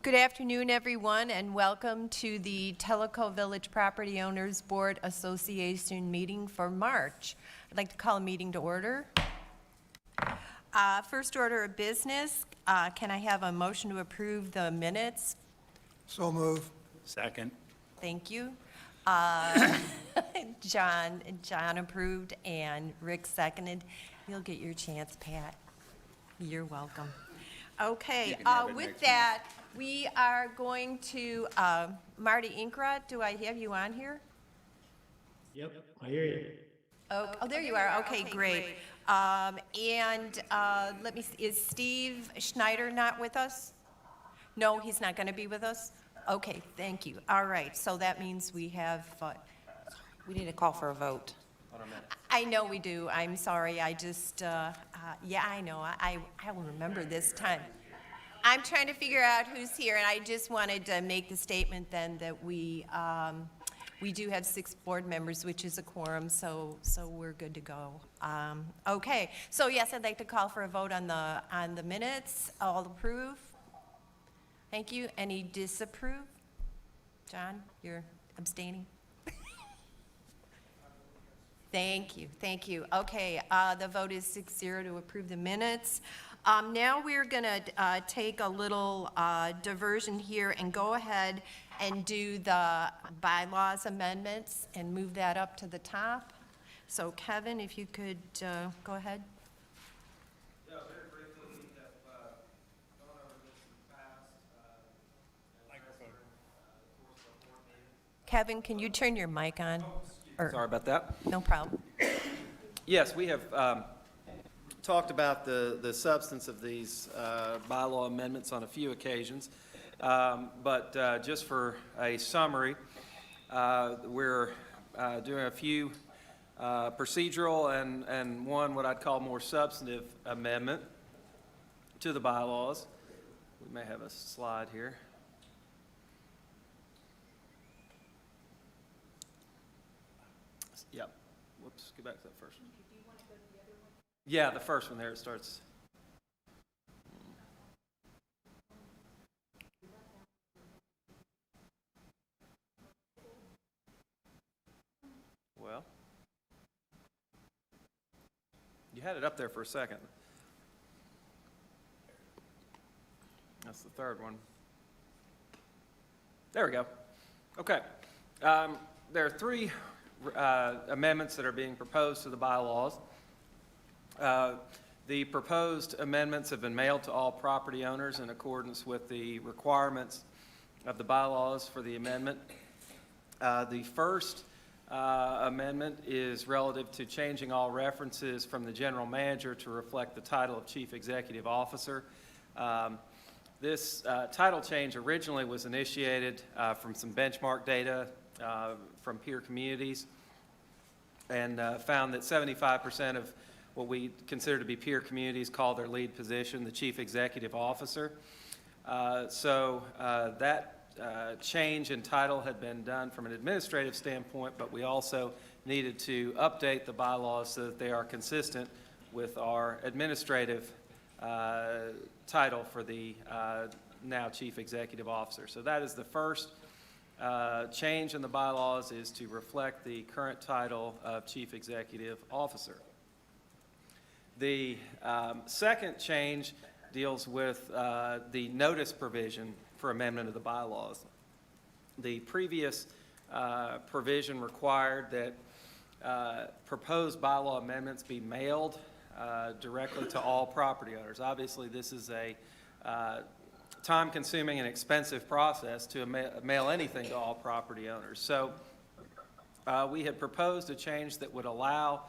Good afternoon, everyone, and welcome to the Tellico Village Property Owners Board Association meeting for March. I'd like to call a meeting to order. First order of business, can I have a motion to approve the minutes? So move. Second. Thank you. John approved and Rick seconded. You'll get your chance, Pat. You're welcome. Okay, with that, we are going to, Marty Inkra, do I have you on here? Yep, I hear you. Oh, there you are. Okay, great. And let me see, is Steve Schneider not with us? No, he's not going to be with us? Okay, thank you. All right, so that means we have, We need to call for a vote. I know we do. I'm sorry. I just, yeah, I know. I will remember this time. I'm trying to figure out who's here, and I just wanted to make the statement then that we do have 6 board members, which is a quorum, so we're good to go. Okay, so yes, I'd like to call for a vote on the minutes. All approve? Thank you. Any disapprove? John, you're abstaining? Thank you, thank you. Okay, the vote is 6-0 to approve the minutes. Now we're gonna take a little diversion here and go ahead and do the bylaws amendments and move that up to the top. So Kevin, if you could go ahead. Yeah, very briefly, we have gone over this in the past. Kevin, can you turn your mic on? Sorry about that. No problem. Yes, we have talked about the substance of these bylaw amendments on a few occasions, but just for a summary, we're doing a few procedural and one what I'd call more substantive amendment to the bylaws. We may have a slide here. Yep. Whoops, go back to that first one. Do you want to go to the other one? Yeah, the first one there, it starts. Well, you had it up there for a second. That's the third one. There we go. Okay. There are 3 amendments that are being proposed to the bylaws. The proposed amendments have been mailed to all property owners in accordance with the requirements of the bylaws for the amendment. The first amendment is relative to changing all references from the general manager to reflect the title of Chief Executive Officer. This title change originally was initiated from some benchmark data from peer communities, and found that 75% of what we consider to be peer communities call their lead position the Chief Executive Officer. So that change in title had been done from an administrative standpoint, but we also needed to update the bylaws so that they are consistent with our administrative title for the now Chief Executive Officer. So that is the first change in the bylaws, is to reflect the current title of Chief Executive Officer. The second change deals with the notice provision for amendment of the bylaws. The previous provision required that proposed bylaw amendments be mailed directly to all property owners. Obviously, this is a time-consuming and expensive process to mail anything to all property owners. So we had proposed a change that would allow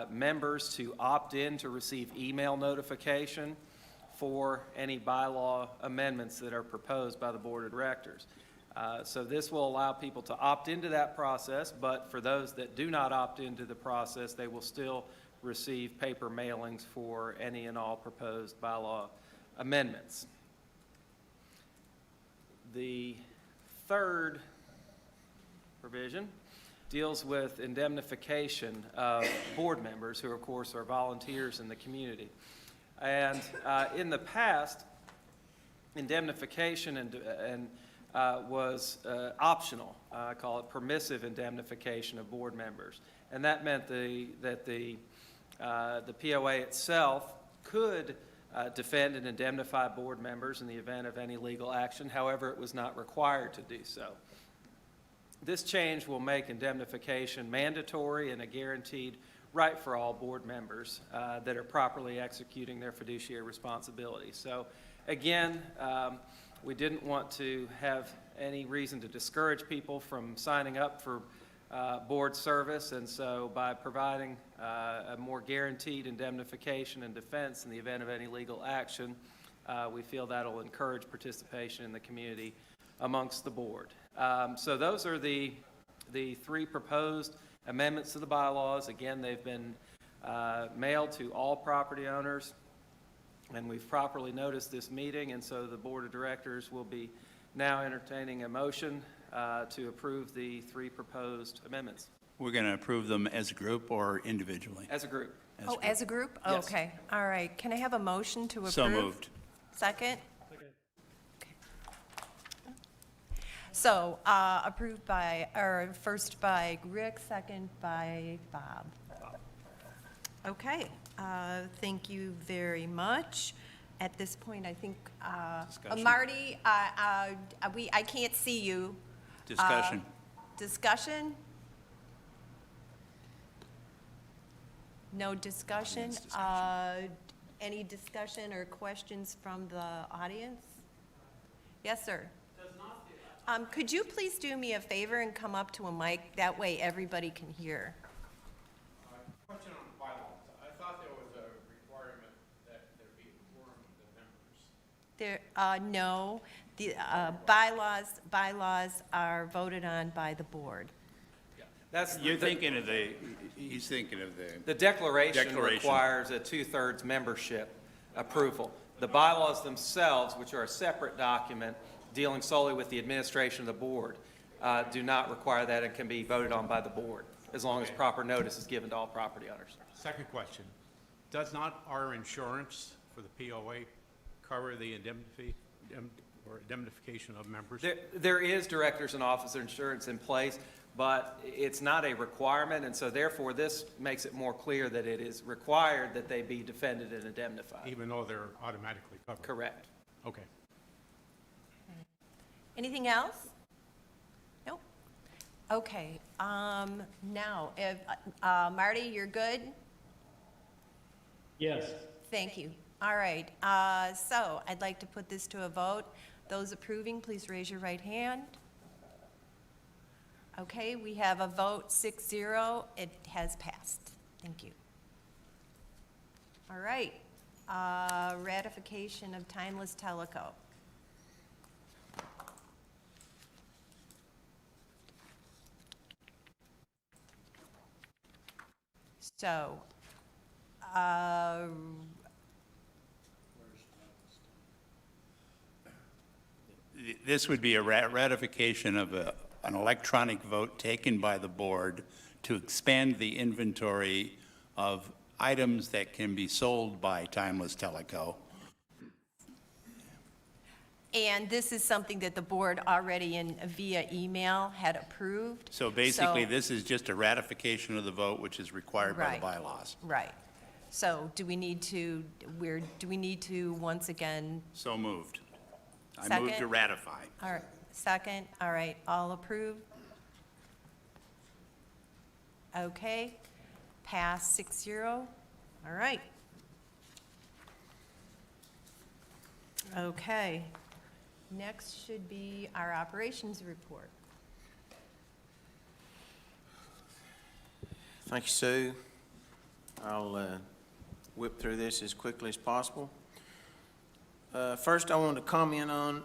members to opt in to receive email notification for any bylaw amendments that are proposed by the Board of Directors. So this will allow people to opt into that process, but for those that do not opt into the process, they will still receive paper mailings for any and all proposed bylaw amendments. The third provision deals with indemnification of board members who, of course, are volunteers in the community. And in the past, indemnification was optional. I call it permissive indemnification of board members. And that meant that the POA itself could defend and indemnify board members in the event of any legal action. However, it was not required to do so. This change will make indemnification mandatory and a guaranteed right for all board members that are properly executing their fiduciary responsibilities. So again, we didn't want to have any reason to discourage people from signing up for board service, and so by providing a more guaranteed indemnification and defense in the event of any legal action, we feel that'll encourage participation in the community amongst the board. So those are the three proposed amendments to the bylaws. Again, they've been mailed to all property owners, and we've properly noticed this meeting, and so the Board of Directors will be now entertaining a motion to approve the three proposed amendments. We're going to approve them as a group or individually? As a group. As a group? Yes. Okay, all right. Can I have a motion to approve? So moved. Second? So, approved by, or first by Rick, second by Bob. Okay, thank you very much. At this point, I think, Discussion. Marty, I can't see you. Discussion. Discussion? No discussion? Audience discussion. Any discussion or questions from the audience? Yes, sir. Could you please do me a favor and come up to a mic? That way everybody can hear. Question on bylaws. I thought there was a requirement that there be a quorum of the members. There, no, the bylaws are voted on by the board. That's You're thinking of the, he's thinking of the declaration Declaration. requires a 2/3 membership approval. The bylaws themselves, which are a separate document dealing solely with the administration of the board, do not require that and can be voted on by the board, as long as proper notice is given to all property owners. Second question. Does not our insurance for the POA cover the indemnification of members? There is directors and officer insurance in place, but it's not a requirement, and so therefore this makes it more clear that it is required that they be defended and indemnified. Even though they're automatically covered? Correct. Okay. Anything else? Nope. Okay, now, if, Marty, you're good? Yes. Thank you. All right, so I'd like to put this to a vote. Those approving, please raise your right hand. Okay, we have a vote 6-0. It has passed. Thank you. All right, ratification of timeless Tellico. So, This would be a ratification of an electronic vote taken by the board to expand the inventory of items that can be sold by Timeless Tellico. and this is something that the board already via email had approved. So basically, So- this is just a ratification of the vote, which is required by the Right. bylaws. Right. So do we need to, once again, So moved. I move to Second. ratify. all right, second, all right, all approved? Okay, pass 6-0, all right. Okay, next should be our operations report. Thank you, Sue. I'll whip through this as quickly as possible. First, I wanted to comment on,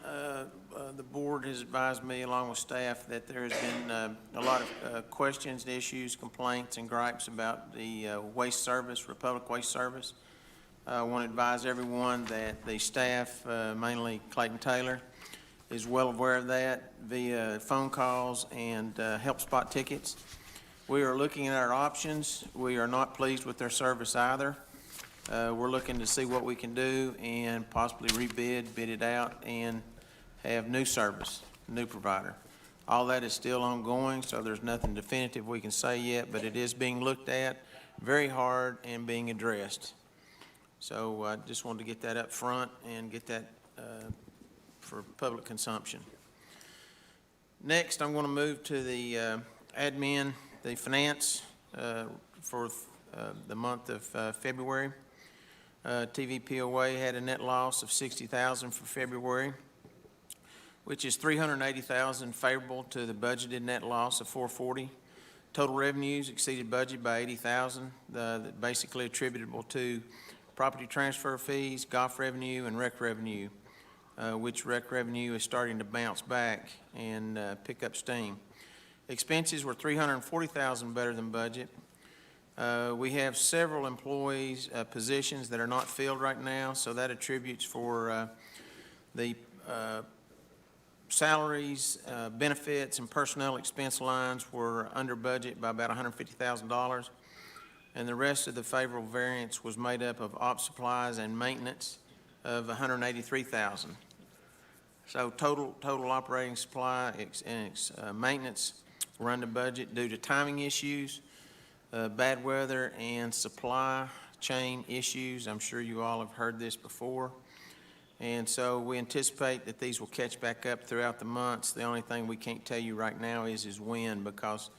the board has advised me, along with staff, that there has been a lot of questions, issues, complaints, and gripes about the waste service, Republic Waste Service. I want to advise everyone that the staff, mainly Clayton Taylor, is well aware of that via phone calls and help spot tickets. We are looking at our options. We are not pleased with their service either. We're looking to see what we can do and possibly bid it out, and have new service, new provider. All that is still ongoing, so there's nothing definitive we can say yet, but it is being looked at very hard and being addressed. So I just wanted to get that up front and get that for public consumption. Next, I'm going to move to the admin, the finance for the month of February. TVPOA had a net loss of $60,000 for February, which is $380,000 favorable to the budgeted net loss of $440,000. Total revenues exceeded budget by $80,000, basically attributable to property transfer fees, golf revenue, and rec revenue, which rec revenue is starting to bounce back and pick up steam. Expenses were $340,000 better than budget. We have several employees, positions that are not filled right now, so that attributes for the salaries, benefits, and personnel expense lines were under budget by about $150,000. And the rest of the favorable variance was made up of op supplies and maintenance of $183,000. So total operating supply and maintenance were under budget due to timing issues, bad weather, and supply chain issues. I'm sure you all have heard this before. And so we anticipate that these will catch back up throughout the months. The only thing we can't tell you right now is when, because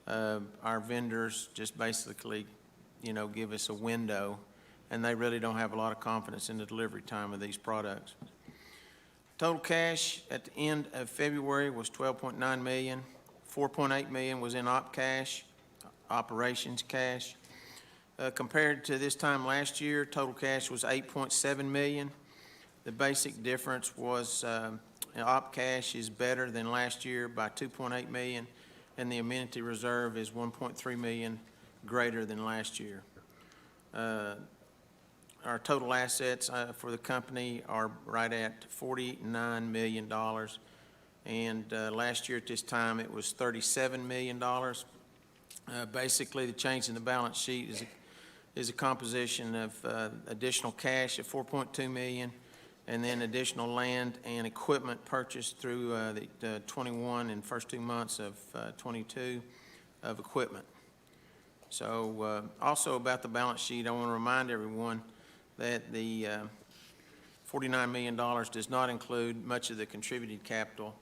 our vendors just basically, give us a window, and they really don't have a lot of confidence in the delivery time of these products. Total cash at the end of February was $12.9 million. $4.8 million was in operations cash. Compared to this time last year, total cash was $8.7 million. The basic difference was op cash is better than last year by $2.8 million, and the amenity reserve is $1.3 million greater than last year. Our total assets for the company are right at $49 million, and last year at this time it was $37 million. Basically, the change in the balance sheet is a composition of additional cash of $4.2 million, and then additional land and equipment purchased through the 21 and first 2 months of 22 of equipment. So also about the balance sheet, I want to remind everyone that the $49 million does not include much of the contributed capital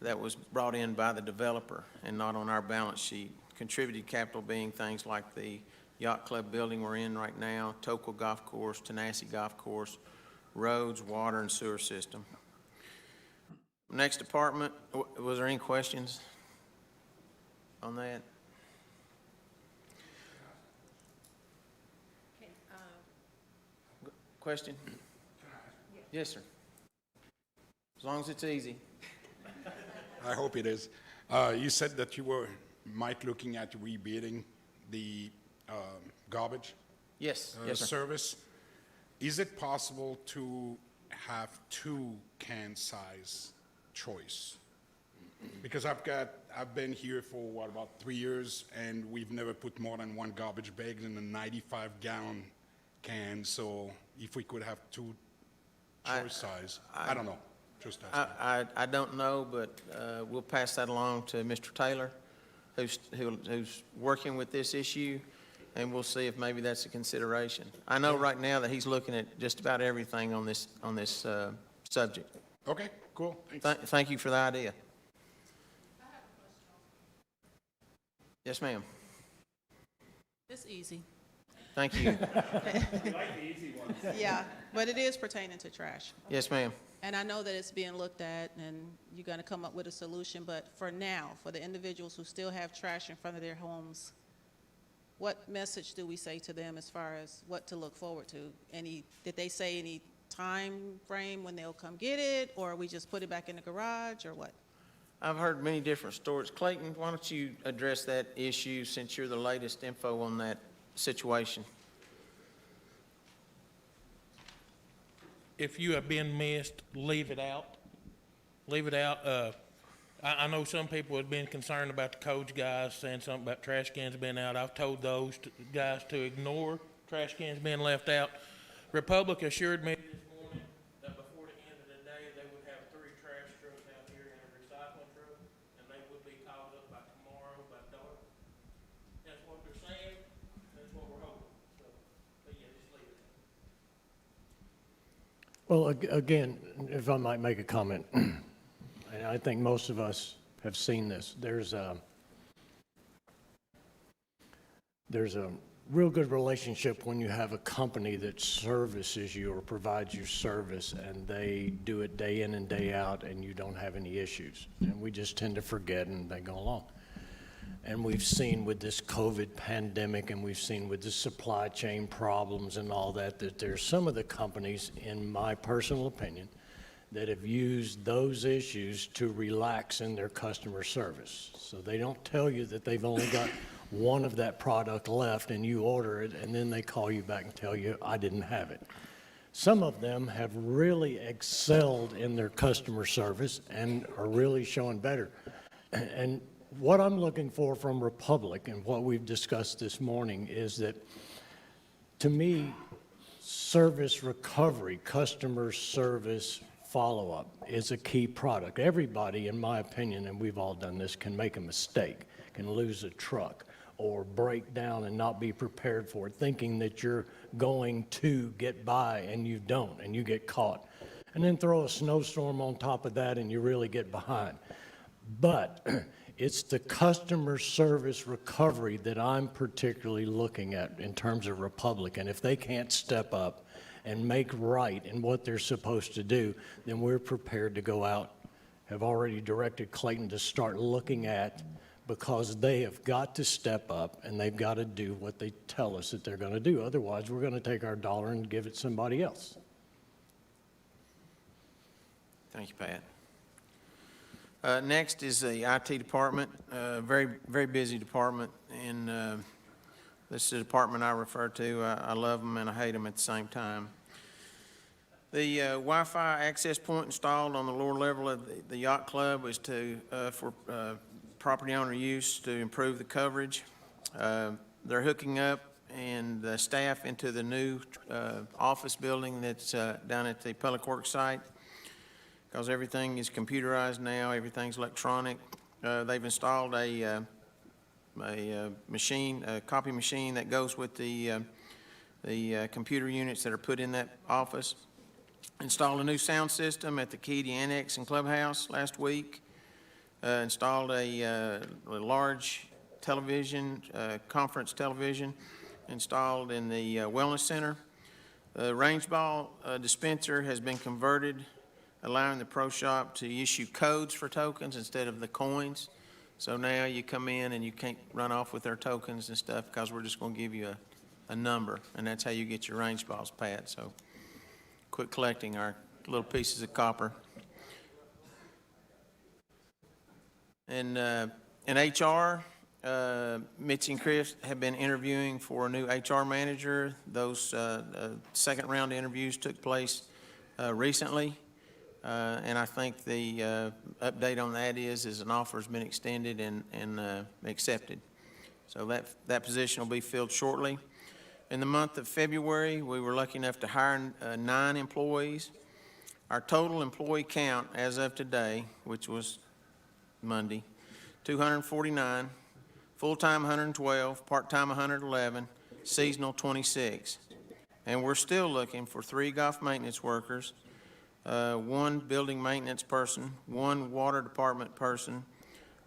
that was brought in by the developer and not on our balance sheet. Contributed capital being things like the yacht club building we're in right now, Tellico Golf Course, Tenasseee Golf Course, roads, water, and sewer system. Next department, was there any questions on that? Question? Yes, sir. As long as it's easy. I hope it is. You said that you might looking at rebidding the garbage Yes, yes, sir. service. Is it possible to have 2 can size choice? Because I've been here for about 3 years, and we've never put more than 1 garbage bag in a 95-gallon can. So if we could have 2 choice size, I don't know. Just asking. I don't know, but we'll pass that along to Mr. Taylor, who's working with this issue, and we'll see if maybe that's a consideration. I know right now that he's looking at just about everything on this subject. Okay, cool. Thanks. Thank you for the idea. Yes, ma'am. It's easy. Thank you. Yeah, but it is pertaining to trash. Yes, ma'am. And I know that it's being looked at and you're going to come up with a solution, but for now, for the individuals who still have trash in front of their homes, what message do we say to them as far as what to look forward to? Did they say any time frame when they'll come get it, or we just put it back in the garage, or what? I've heard many different stories. Clayton, why don't you address that issue since you're the latest info on that situation? If you have been missed, leave it out. Leave it out. I know some people have been concerned about the codes guys saying something about trash cans being out. I've told those guys to ignore trash cans being left out. Republic assured me this morning that before the end of the day, they would have 3 trash trucks out here and a recycling truck, and they would be called up by tomorrow by dark. That's what they're saying, that's what we're hoping, so, but yeah, just leave it. Well, again, if I might make a comment, and I think most of us have seen this, there's a real good relationship when you have a company that services you or provides you service, and they do it day in and day out, and you don't have any issues. And we just tend to forget, and they go along. And we've seen with this COVID pandemic, and we've seen with the supply chain problems and all that, that there's some of the companies, in my personal opinion, that have used those issues to relax in their customer service. So they don't tell you that they've only got one of that product left, and you order it, and then they call you back and tell you, I didn't have it. Some of them have really excelled in their customer service and are really showing better. And what I'm looking for from Republic and what we've discussed this morning is that, to me, service recovery, customer service follow-up is a key product. Everybody, in my opinion, and we've all done this, can make a mistake, can lose a truck, or break down and not be prepared for it, thinking that you're going to get by and you don't, and you get caught. And then throw a snowstorm on top of that and you really get behind. But it's the customer service recovery that I'm particularly looking at in terms of Republic. And if they can't step up and make right in what they're supposed to do, then we're prepared to go out, have already directed Clayton to start looking at, because they have got to step up and they've got to do what they tell us that they're going to do. Otherwise, we're going to take our dollar and give it to somebody else. Thank you, Pat. Next is the IT department, very, very busy department, and this is a department I refer to. I love them and I hate them at the same time. The Wi-Fi access point installed on the lower level of the yacht club is for property owner use to improve the coverage. They're hooking up and the staff into the new office building that's down at the Public Works site, because everything is computerized now, everything's electronic. They've installed a machine, a copy machine that goes with the computer units that are put in that office. Installed a new sound system at the Keedy Annex and Clubhouse last week. Installed a large television, conference television, installed in the Wellness Center. The range ball dispenser has been converted, allowing the pro shop to issue codes for tokens instead of the coins. So now you come in and you can't run off with their tokens and stuff, because we're just going to give you a number, and that's how you get your range balls, Pat. So quit collecting our little pieces of copper. And in HR, Mitzi and Chris have been interviewing for a new HR manager. Those second round interviews took place recently. And I think the update on that is an offer has been extended and accepted. So that position will be filled shortly. In the month of February, we were lucky enough to hire 9 employees. Our total employee count as of today, which was Monday, 249, full-time 112, part-time 111, seasonal 26. And we're still looking for 3 golf maintenance workers, 1 building maintenance person, 1 water department person,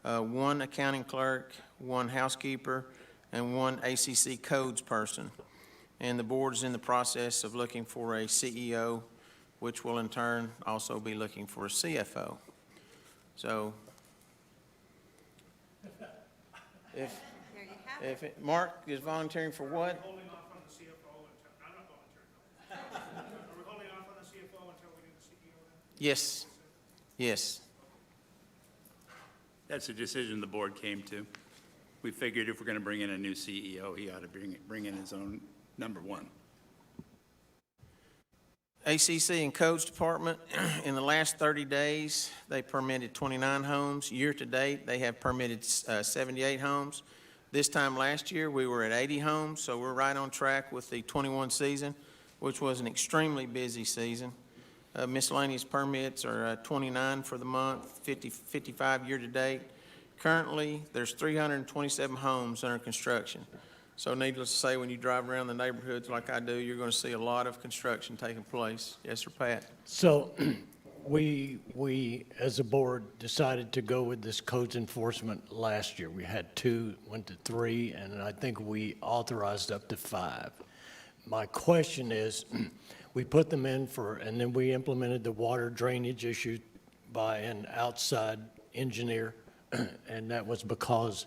1 accounting clerk, 1 housekeeper, and 1 ACC codes person. And the board is in the process of looking for a CEO, which will in turn also be looking for a CFO. So if Mark is volunteering for what? Holding off on the CFO until, I'm not volunteering. Are we holding off on the CFO until we get the CEO then? Yes, yes. That's a decision the board came to. We figured if we're going to bring in a new CEO, he ought to bring in his own number 1. ACC and Codes Department, in the last 30 days, they permitted 29 homes. Year to date, they have permitted 78 homes. This time last year, we were at 80 homes, so we're right on track with the 21 season, which was an extremely busy season. Miscellaneous permits are 29 for the month, 55 year-to-date. Currently, there's 327 homes under construction. So needless to say, when you drive around the neighborhoods like I do, you're going to see a lot of construction taking place. Yes, sir, Pat? So we, as a board, decided to go with this codes enforcement last year. We had 2, went to 3, and I think we authorized up to 5. My question is, we put them in and then we implemented the water drainage issue by an outside engineer, and that was because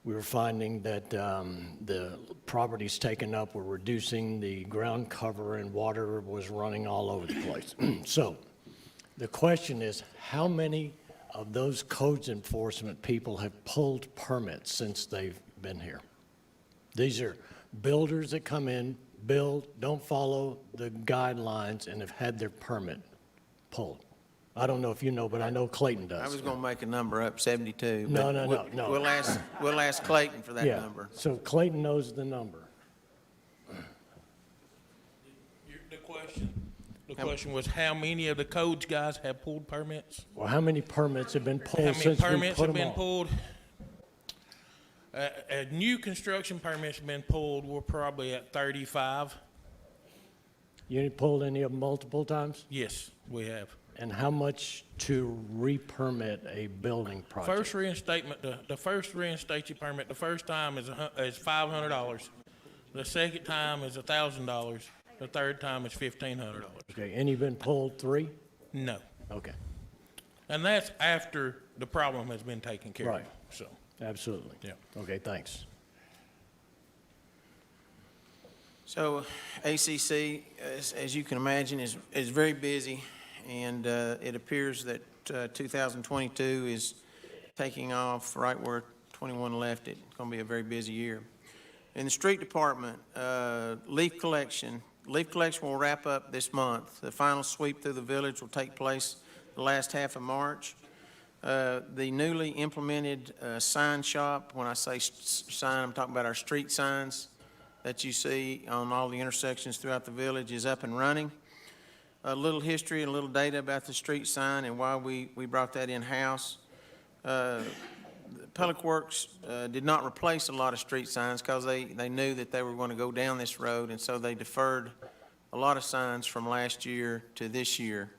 we were finding that the properties taken up were reducing the ground cover and water was running all over the place. So the question is, how many of those codes enforcement people have pulled permits since they've been here? These are builders that come in, build, don't follow the guidelines, and have had their permit pulled. I don't know if you know, but I know Clayton does. I was going to make a number up, 72. No, but no, no. We'll ask Clayton for that Yeah, number. so Clayton knows the number. The question was, how many of the codes guys have pulled permits? Well, how many permits have been How pulled many since we permits put have them been on? pulled? New construction permits have been pulled, we're probably at 35. You ain't pulled any of them multiple times? Yes, we have. And how much to re-permit a building project? First reinstatement, the first reinstate permit, the first time is $500. The second time is $1,000. The third time is $1,500. Okay, any been pulled 3? No. Okay, And that's after the problem has been taken care of. Right. So, absolutely. yeah. Okay, thanks. So ACC, as you can imagine, is very busy, and it appears that 2022 is taking off right where 21 left it. It's going to be a very busy year. In the street department, leaf collection will wrap up this month. The final sweep through the village will take place the last half of March. The newly implemented sign shop, when I say sign, I'm talking about our street signs that you see on all the intersections throughout the village, is up and running. A little history and a little data about the street sign and why we brought that in-house. Public Works did not replace a lot of street signs because they knew that they were going to go down this road, and so they deferred a lot of signs from last year to this year.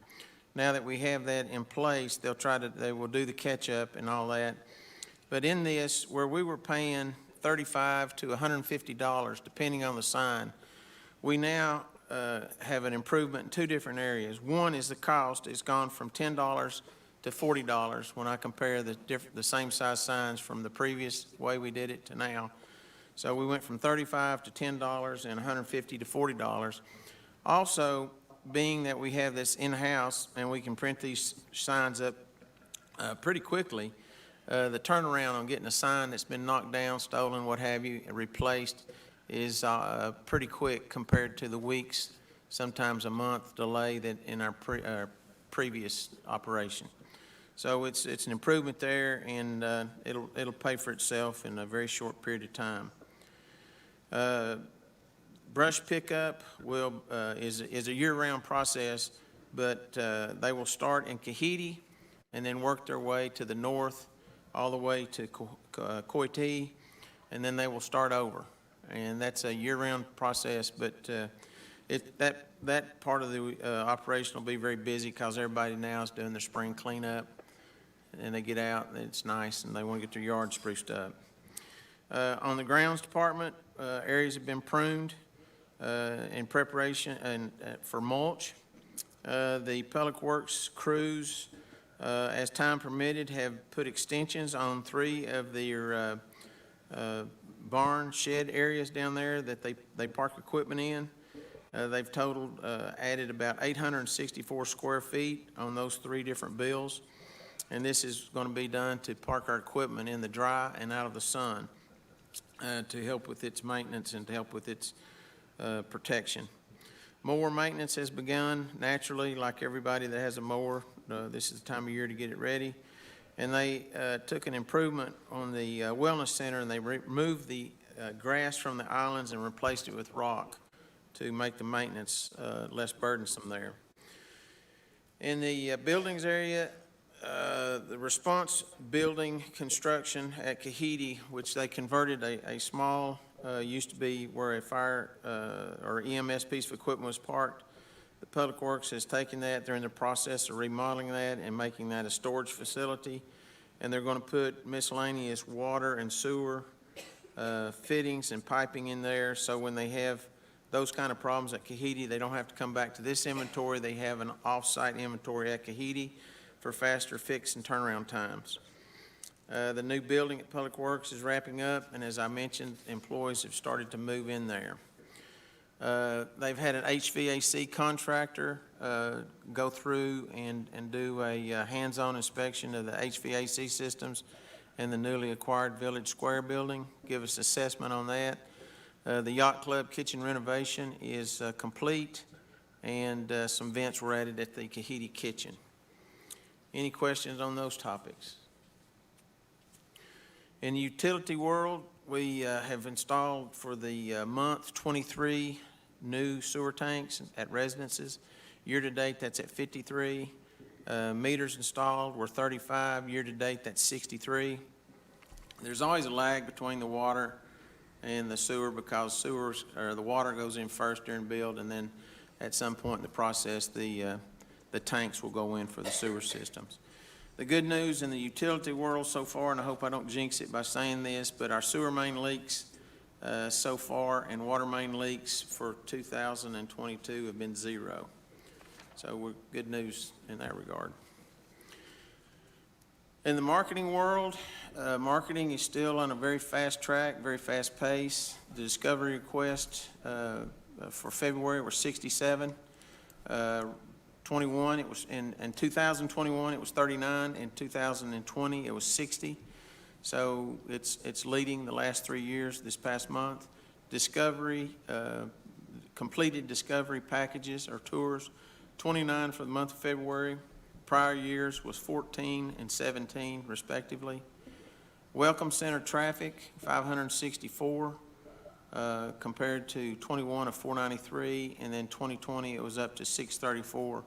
Now that we have that in place, they will do the catch-up and all that. But in this, where we were paying $35 to $150, depending on the sign, we now have an improvement in 2 different areas. One is the cost. It's gone from $10 to $40 when I compare the same size signs from the previous way we did it to now. So we went from $35 to $10 and $150 to $40. Also, being that we have this in-house and we can print these signs up pretty quickly, the turnaround on getting a sign that's been knocked down, stolen, what have you, replaced is pretty quick compared to the weeks, sometimes a month delay that in our previous operation. So it's an improvement there, and it'll pay for itself in a very short period of time. Brush pickup is a year-round process, but they will start in Kahiti and then work their way to the north, all the way to Coity, and then they will start over. And that's a year-round process, but that part of the operation will be very busy because everybody now is doing their spring cleanup, and they get out, and it's nice, and they want to get their yard spruced up. On the grounds department, areas have been pruned in preparation and for mulch. The Public Works crews, as time permitted, have put extensions on 3 of their barn shed areas down there that they park equipment in. They've added about 864 square feet on those 3 different bills. And this is going to be done to park our equipment in the dry and out of the sun to help with its maintenance and to help with its protection. Mower maintenance has begun naturally, like everybody that has a mower. This is the time of year to get it ready. And they took an improvement on the wellness center, and they removed the grass from the islands and replaced it with rock to make the maintenance less burdensome there. In the buildings area, the response building construction at Kahiti, which they converted a small, used to be where a fire or EMS piece of equipment was parked. The Public Works has taken that. They're in the process of remodeling that and making that a storage facility. And they're going to put miscellaneous water and sewer fittings and piping in there, so when they have those kind of problems at Kahiti, they don't have to come back to this inventory. They have an off-site inventory at Kahiti for faster fix and turnaround times. The new building at Public Works is wrapping up, and as I mentioned, employees have started to move in there. They've had an HVAC contractor go through and do a hands-on inspection of the HVAC systems in the newly acquired Village Square building, give us assessment on that. The Yacht Club kitchen renovation is complete, and some vents were added at the Kahiti kitchen. Any questions on those topics? In the utility world, we have installed for the month 23 new sewer tanks at residences. Year-to-date, that's at 53. Meters installed were 35. Year-to-date, that's 63. There's always a lag between the water and the sewer because the water goes in first during build, and then at some point in the process, the tanks will go in for the sewer systems. The good news in the utility world so far, and I hope I don't jinx it by saying this, but our sewer main leaks so far and water main leaks for 2022 have been 0. So we're good news in that regard. In the marketing world, marketing is still on a very fast track, very fast pace. The discovery requests for February were 67. 21, it was in 2021 it was 39. In 2020 it was 60. So it's leading the last 3 years. This past month, discovery completed discovery packages or tours, 29 for the month of February. Prior years was 14 and 17 respectively. Welcome center traffic 564 compared to 21 of 493, and then 2020 it was up to 634.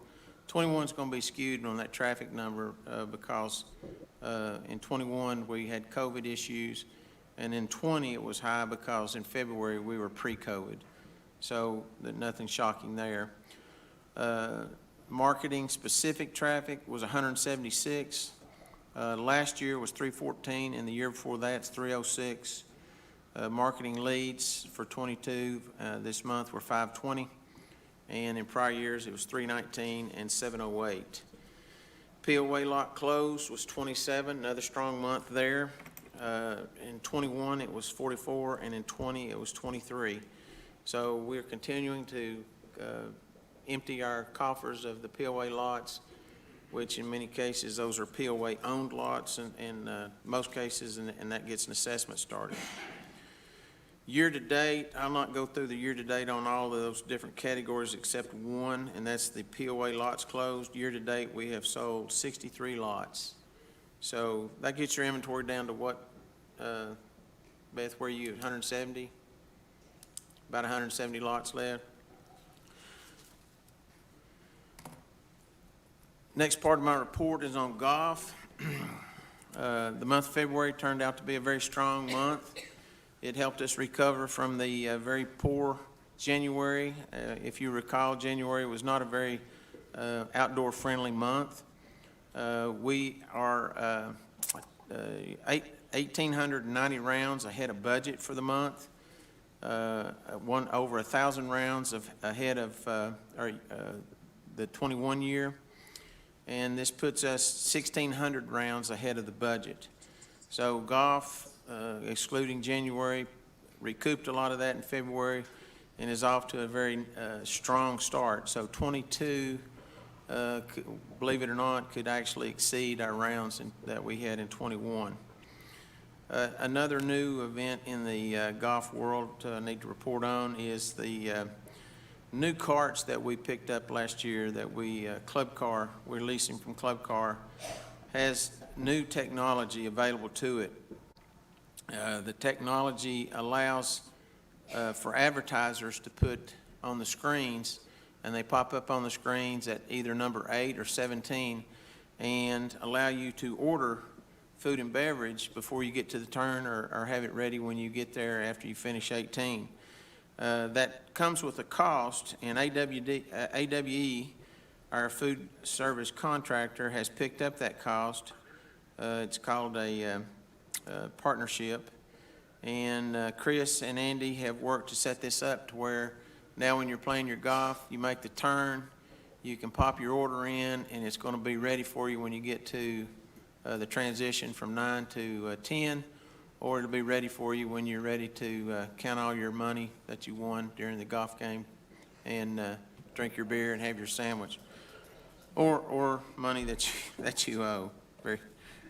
21 is going to be skewed on that traffic number because in 21 we had COVID issues, and in 20 it was high because in February we were pre-COVID. So nothing shocking there. Marketing specific traffic was 176. Last year was 314, and the year before that it's 306. Marketing leads for 22 this month were 520, and in prior years it was 319 and 708. POA lot closed was 27, another strong month there. In 21 it was 44, and in 20 it was 23. So we're continuing to empty our coffers of the POA lots, which in many cases those are POA owned lots in most cases, and that gets an assessment started. Year to date, I'll not go through the year to date on all of those different categories except one, and that's the POA lots closed. Year to date, we have sold 63 lots. So that gets your inventory down to what, Beth, where are you, 170? About 170 lots left. Next part of my report is on golf. The month of February turned out to be a very strong month. It helped us recover from the very poor January. If you recall, January was not a very outdoor-friendly month. We are 1,890 rounds ahead of budget for the month. Over 1,000 rounds ahead of the 21 year. And this puts us 1,600 rounds ahead of the budget. So golf, excluding January, recouped a lot of that in February and is off to a very strong start. So 22, believe it or not, could actually exceed our rounds that we had in 21. Another new event in the golf world I need to report on is the new carts that we picked up last year that we're leasing from Club Car has new technology available to it. The technology allows for advertisers to put on the screens, and they pop up on the screens at either number 8 or 17, and allow you to order food and beverage before you get to the turn, or have it ready when you get there after you finish 18. That comes with a cost, and AWE, our food service contractor, has picked up that cost. It's called a partnership, and Chris and Andy have worked to set this up to where now when you're playing your golf, you make the turn, you can pop your order in, and it's going to be ready for you when you get to the transition from 9 to 10, or it'll be ready for you when you're ready to count all your money that you won during the golf game and drink your beer and have your sandwich, or money that you owe. Very,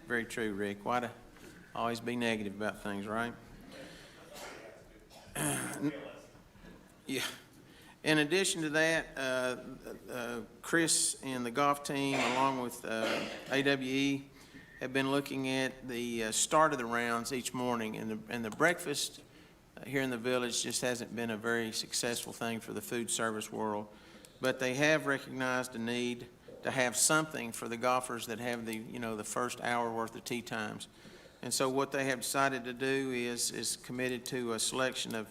very true, Rick. Why to always be negative about things, right? Yeah. In addition to that, Chris and the golf team, along with AWE, have been looking at the start of the rounds each morning, and the breakfast here in the village just hasn't been a very successful thing for the food service world, but they have recognized the need to have something for the golfers that have the first hour worth of tee times. And so what they have decided to do is committed to a selection of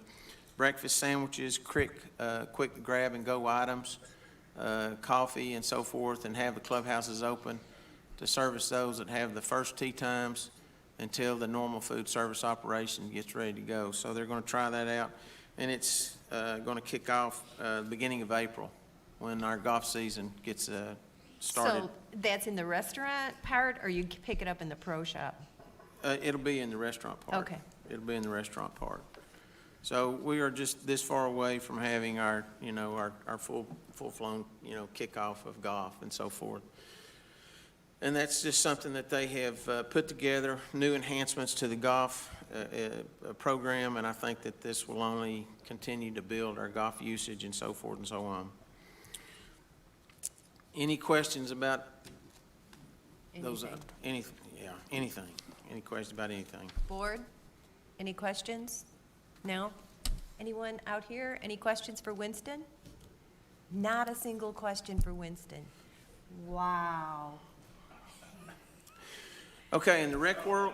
breakfast sandwiches, quick grab and go items, coffee and so forth, and have the clubhouses open to service those that have the first tee times until the normal food service operation gets ready to go. So they're going to try that out, and it's going to kick off the beginning of April when our golf season gets started. So that's in the restaurant part, or you pick it up in the pro shop? It'll be in the restaurant part. Okay. It'll be in the restaurant part. So we are just this far away from having our full-flown, kickoff of golf and so forth. And that's just something that they have put together, new enhancements to the golf program, and I think that this will only continue to build our golf usage and so forth and so on. Any questions about those? Anything. Anything. Any questions about anything? Board, any questions? No? Anyone out here? Any questions for Winston? Not a single question for Winston. Wow. Okay, in the rec world,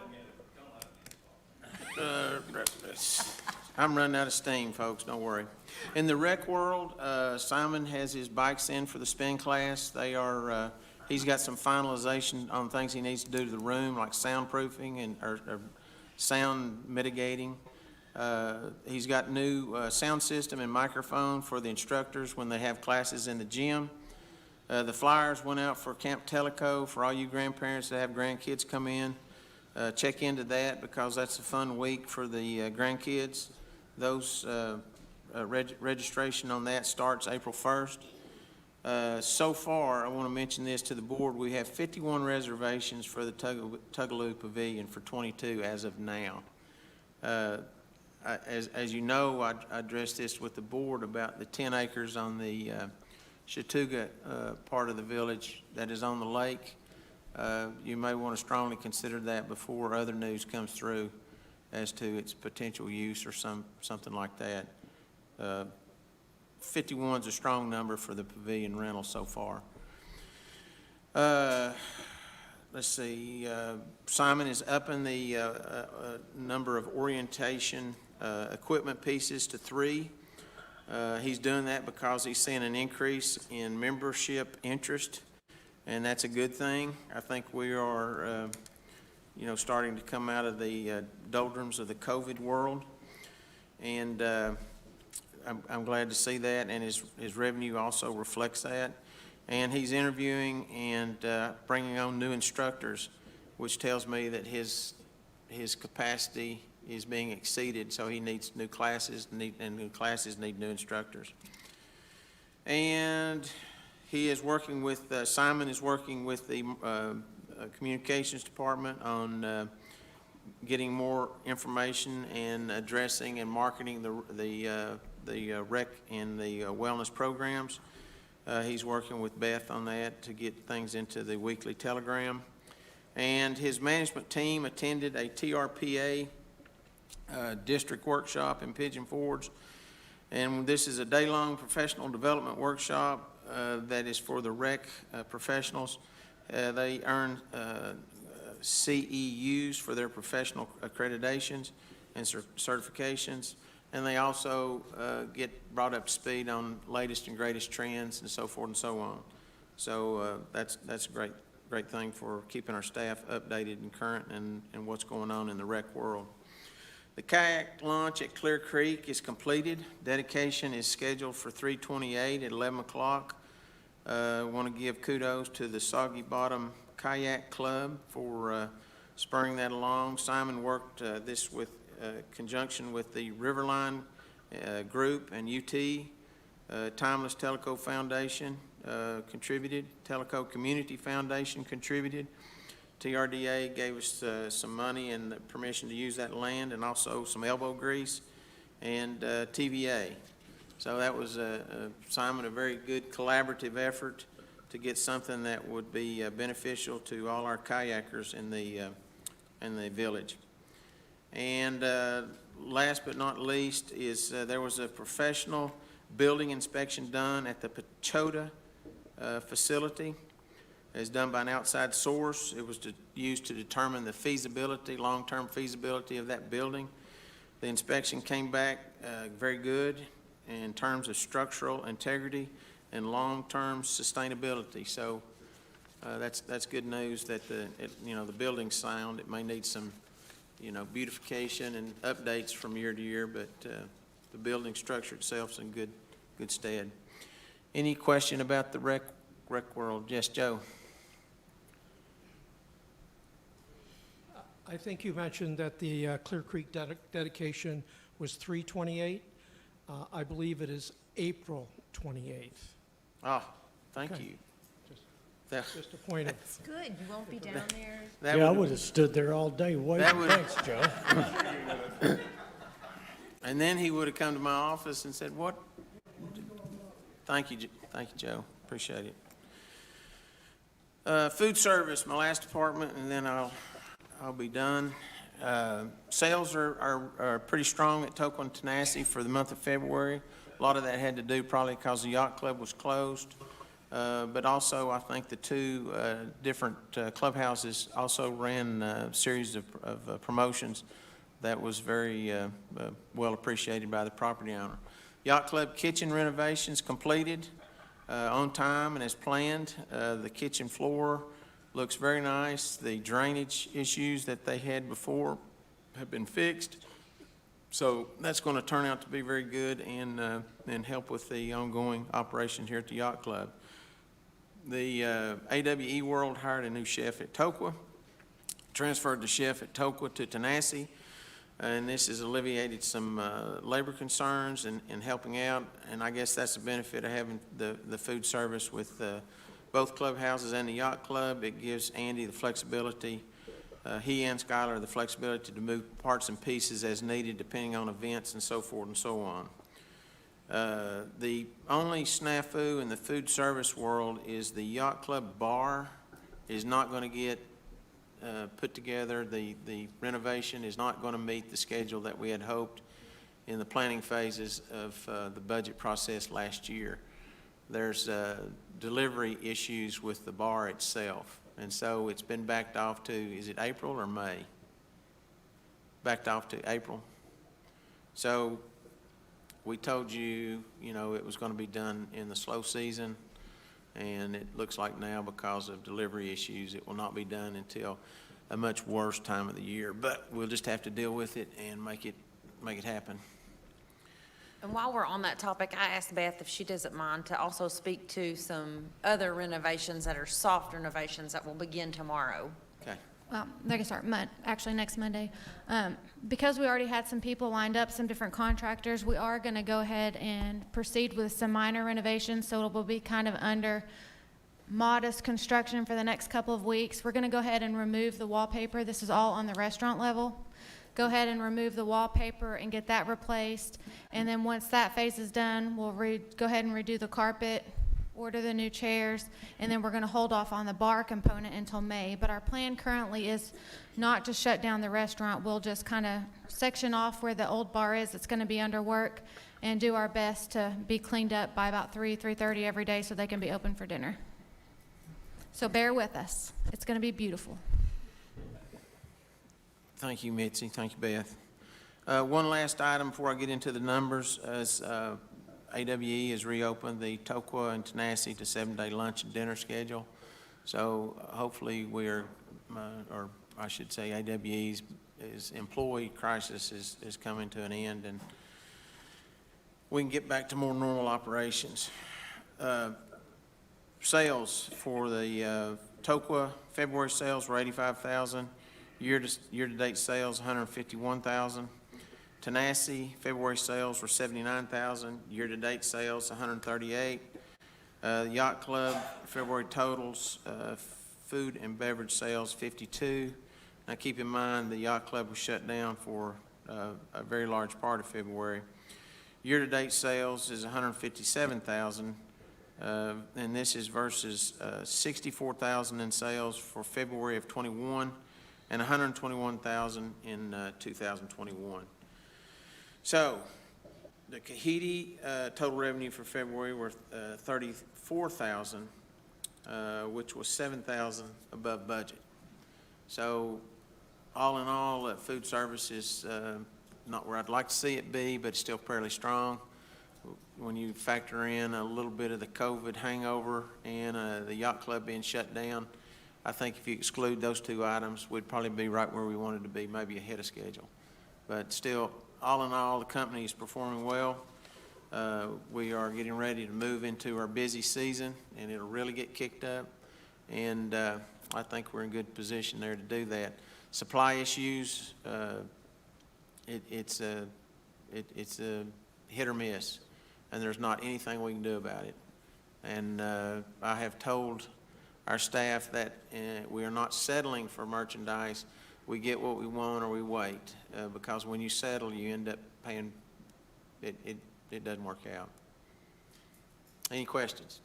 I'm running out of steam, folks, don't worry. In the rec world, Simon has his bikes in for the spin class. They are, he's got some finalization on things he needs to do to the room, like soundproofing or sound mitigating. He's got new sound system and microphone for the instructors when they have classes in the gym. The flyers went out for Camp Tellico for all you grandparents that have grandkids come in. Check into that because that's a fun week for the grandkids. Those registration on that starts April 1st. So far, I want to mention this to the board, we have 51 reservations for the Tugaloo Pavilion for 22 as of now. As you know, I addressed this with the board about the 10 acres on the Chattooga part of the village that is on the lake. You may want to strongly consider that before other news comes through as to its potential use or something like that. 51 is a strong number for the pavilion rental so far. Let's see, Simon is upping the number of orientation equipment pieces to 3. He's doing that because he's seeing an increase in membership interest, and that's a good thing. I think we are, starting to come out of the doldrums of the COVID world, and I'm glad to see that, and his revenue also reflects that. And he's interviewing and bringing on new instructors, which tells me that his capacity is being exceeded, so he needs new classes, and new classes need new instructors. And he is working with, Simon is working with the communications department on getting more information and addressing and marketing the rec and the wellness programs. He's working with Beth on that to get things into the weekly telegram. And his management team attended a TRPA district workshop in Pigeon Forge. And this is a day-long professional development workshop that is for the rec professionals. They earn CEUs for their professional accreditations and certifications. And they also get brought up to speed on latest and greatest trends and so forth and so on. So that's a great thing for keeping our staff updated and current and what's going on in the rec world. The kayak launch at Clear Creek is completed. Dedication is scheduled for 3/28 at 11 o'clock. I want to give kudos to the Soggy Bottom Kayak Club for spurring that along. Simon worked this with conjunction with the Riverline Group and UT. Timeless Tellico Foundation contributed. Tellico Community Foundation contributed. TRDA gave us some money and the permission to use that land, and also some elbow grease, and TVA. So that was, Simon, a very good collaborative effort to get something that would be beneficial to all our kayakers in the village. And last but not least is there was a professional building inspection done at the Pachota facility. It's done by an outside source. It was used to determine the feasibility, long-term feasibility of that building. The inspection came back very good in terms of structural integrity and long-term sustainability. So that's good news that the building's sound. It may need some, beautification and updates from year to year, but the building structure itself's in good stead. Any question about the rec world? Yes, Joe. I think you mentioned that the Clear Creek dedication was 3/28. I believe it is April 28th. Oh, thank Okay. you. Just a point of, It's good, you won't be down there. That Yeah, I would- would have stood there all day waiting. That would- Thanks, Joe. And then he would have come to my office and said, "What?" Thank you, Joe. Appreciate it. Food service, my last department, and then I'll be done. Sales are pretty strong at Tellico and Tenasseee for the month of February. A lot of that had to do probably because the yacht club was closed. But also, I think the two different clubhouses also ran a series of promotions that was very well appreciated by the property owner. Yacht club kitchen renovations completed on time and as planned. The kitchen floor looks very nice. The drainage issues that they had before have been fixed. So that's going to turn out to be very good and help with the ongoing operation here at the yacht club. The AWE World hired a new chef at Tellico, transferred the chef at Tellico to Tenasseee, and this has alleviated some labor concerns and helping out. And I guess that's the benefit of having the food service with both clubhouses and the yacht club. It gives Andy the flexibility, he and Skylar the flexibility to move parts and pieces as needed depending on events and so forth and so on. The only snafu in the food service world is the yacht club bar is not going to get put together. The renovation is not going to meet the schedule that we had hoped in the planning phases of the budget process last year. There's delivery issues with the bar itself, and so it's been backed off to, is it April or May? Backed off to April. So we told you, it was going to be done in the slow season, and it looks like now because of delivery issues, it will not be done until a much worse time of the year. But we'll just have to deal with it and make it happen. And while we're on that topic, I asked Beth if she doesn't mind to also speak to some other renovations that are soft renovations that will begin tomorrow. Okay. Well, they can start actually next Monday. Because we already had some people lined up, some different contractors, we are going to go ahead and proceed with some minor renovations, so it will be kind of under modest construction for the next couple of weeks. We're going to go ahead and remove the wallpaper. This is all on the restaurant level. Go ahead and remove the wallpaper and get that replaced. And then once that phase is done, we'll go ahead and redo the carpet order the new chairs, and then we're gonna hold off on the bar component until May. But our plan currently is not to shut down the restaurant. We'll just kind of section off where the old bar is. It's gonna be under work, and do our best to be cleaned up by about 3:30 every day so they can be open for dinner. So bear with us. It's gonna be beautiful. Thank you, Mitzi. Thank you, Beth. One last item before I get into the numbers, is AWE has reopened the Tellico and Tenacity to 7-day lunch and dinner schedule. So hopefully we're, or I should say AWE's employee crisis is coming to an end, and we can get back to more normal operations. Sales for the Tellico, February sales were 85,000. Year-to-date sales, 151,000. Tenacity, February sales were 79,000. Year-to-date sales, 138. The Yacht Club, February totals, food and beverage sales, 52. Now, keep in mind, the Yacht Club was shut down for a very large part of February. Year-to-date sales is 157,000, and this is versus 64,000 in sales for February of '21 and 121,000 in 2021. So, the Kahiti total revenue for February were 34,000, which was 7,000 above budget. So, all in all, food service is not where I'd like to see it be, but it's still fairly strong. When you factor in a little bit of the COVID hangover and the Yacht Club being shut down, I think if you exclude those two items, we'd probably be right where we wanted to be, maybe ahead of schedule. But still, all in all, the company is performing well. We are getting ready to move into our busy season, and it'll really get kicked up. And I think we're in good position there to do that. Supply issues, it's a hit or miss, and there's not anything we can do about it. And I have told our staff that we are not settling for merchandise. We get what we want or we wait, because when you settle, you end up paying, it doesn't work out. Any questions?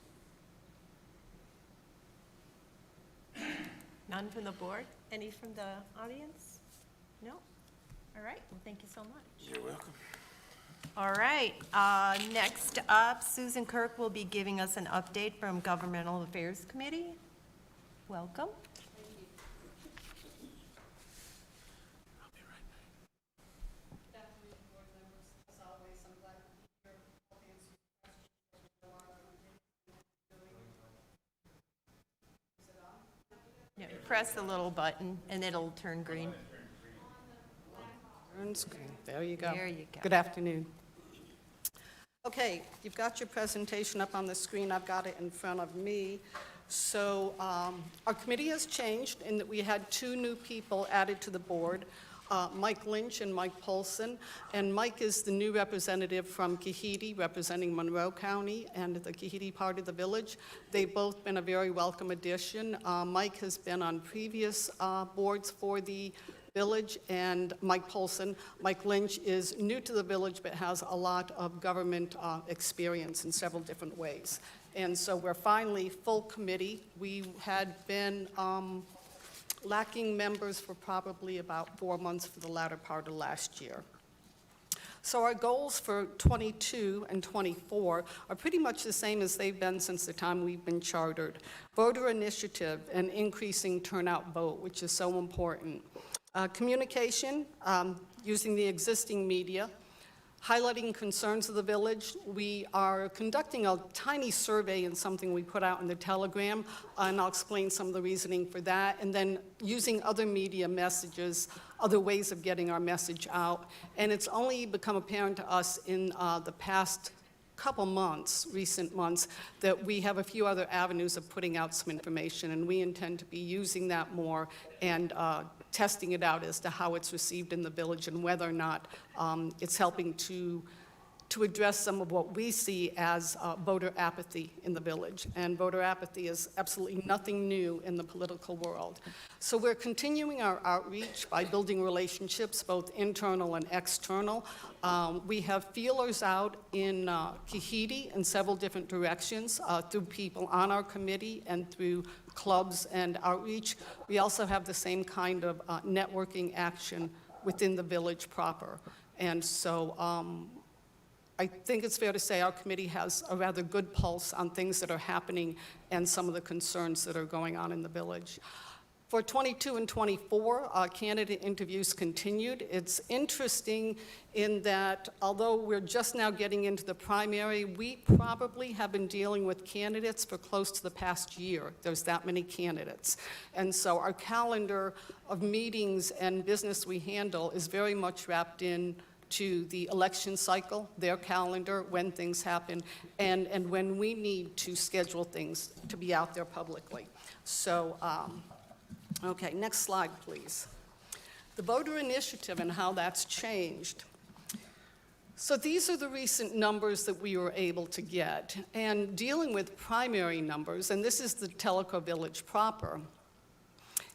None from the board? Any from the audience? No? All right, well, thank you so much. You're welcome. All right, next up, Susan Kirk will be giving us an update from Governmental Affairs Committee. Welcome. Yeah, press the little button and it'll turn green. Turn screen. There you go. There you go. Good afternoon. Okay, you've got your presentation up on the screen. I've got it in front of me. So our committee has changed in that we had two new people added to the board, Mike Lynch and Mike Polson. And Mike is the new representative from Kahiti, representing Monroe County and the Kahiti part of the village. They've both been a very welcome addition. Mike has been on previous boards for the village, and Mike Polson. Mike Lynch is new to the village but has a lot of government experience in several different ways. And so we're finally full committee. We had been lacking members for probably about 4 months for the latter part of last year. So our goals for 22 and 24 are pretty much the same as they've been since the time we've been chartered. Voter initiative and increasing turnout vote, which is so important. Communication, using the existing media, highlighting concerns of the village. We are conducting a tiny survey in something we put out in the Telegram, and I'll explain some of the reasoning for that, and then using other media messages, other ways of getting our message out. And it's only become apparent to us in the past couple months, recent months, that we have a few other avenues of putting out some information, and we intend to be using that more and testing it out as to how it's received in the village and whether or not it's helping to to address some of what we see as voter apathy in the village. And voter apathy is absolutely nothing new in the political world. So we're continuing our outreach by building relationships, both internal and external. We have feelers out in Kahidi in several different directions through people on our committee and through clubs and outreach. We also have the same kind of networking action within the village proper. And so I think it's fair to say our committee has a rather good pulse on things that are happening and some of the concerns that are going on in the village. For 22 and 24, candidate interviews continued. It's interesting in that although we're just now getting into the primary, we probably have been dealing with candidates for close to the past year. There's that many candidates. And so our calendar of meetings and business we handle is very much wrapped in to the election cycle, their calendar, when things happen, and when we need to schedule things to be out there publicly. So, okay, next slide, please. The voter initiative and how that's changed. So these are the recent numbers that we were able to get. And dealing with primary numbers, and this is the Tellico Village proper,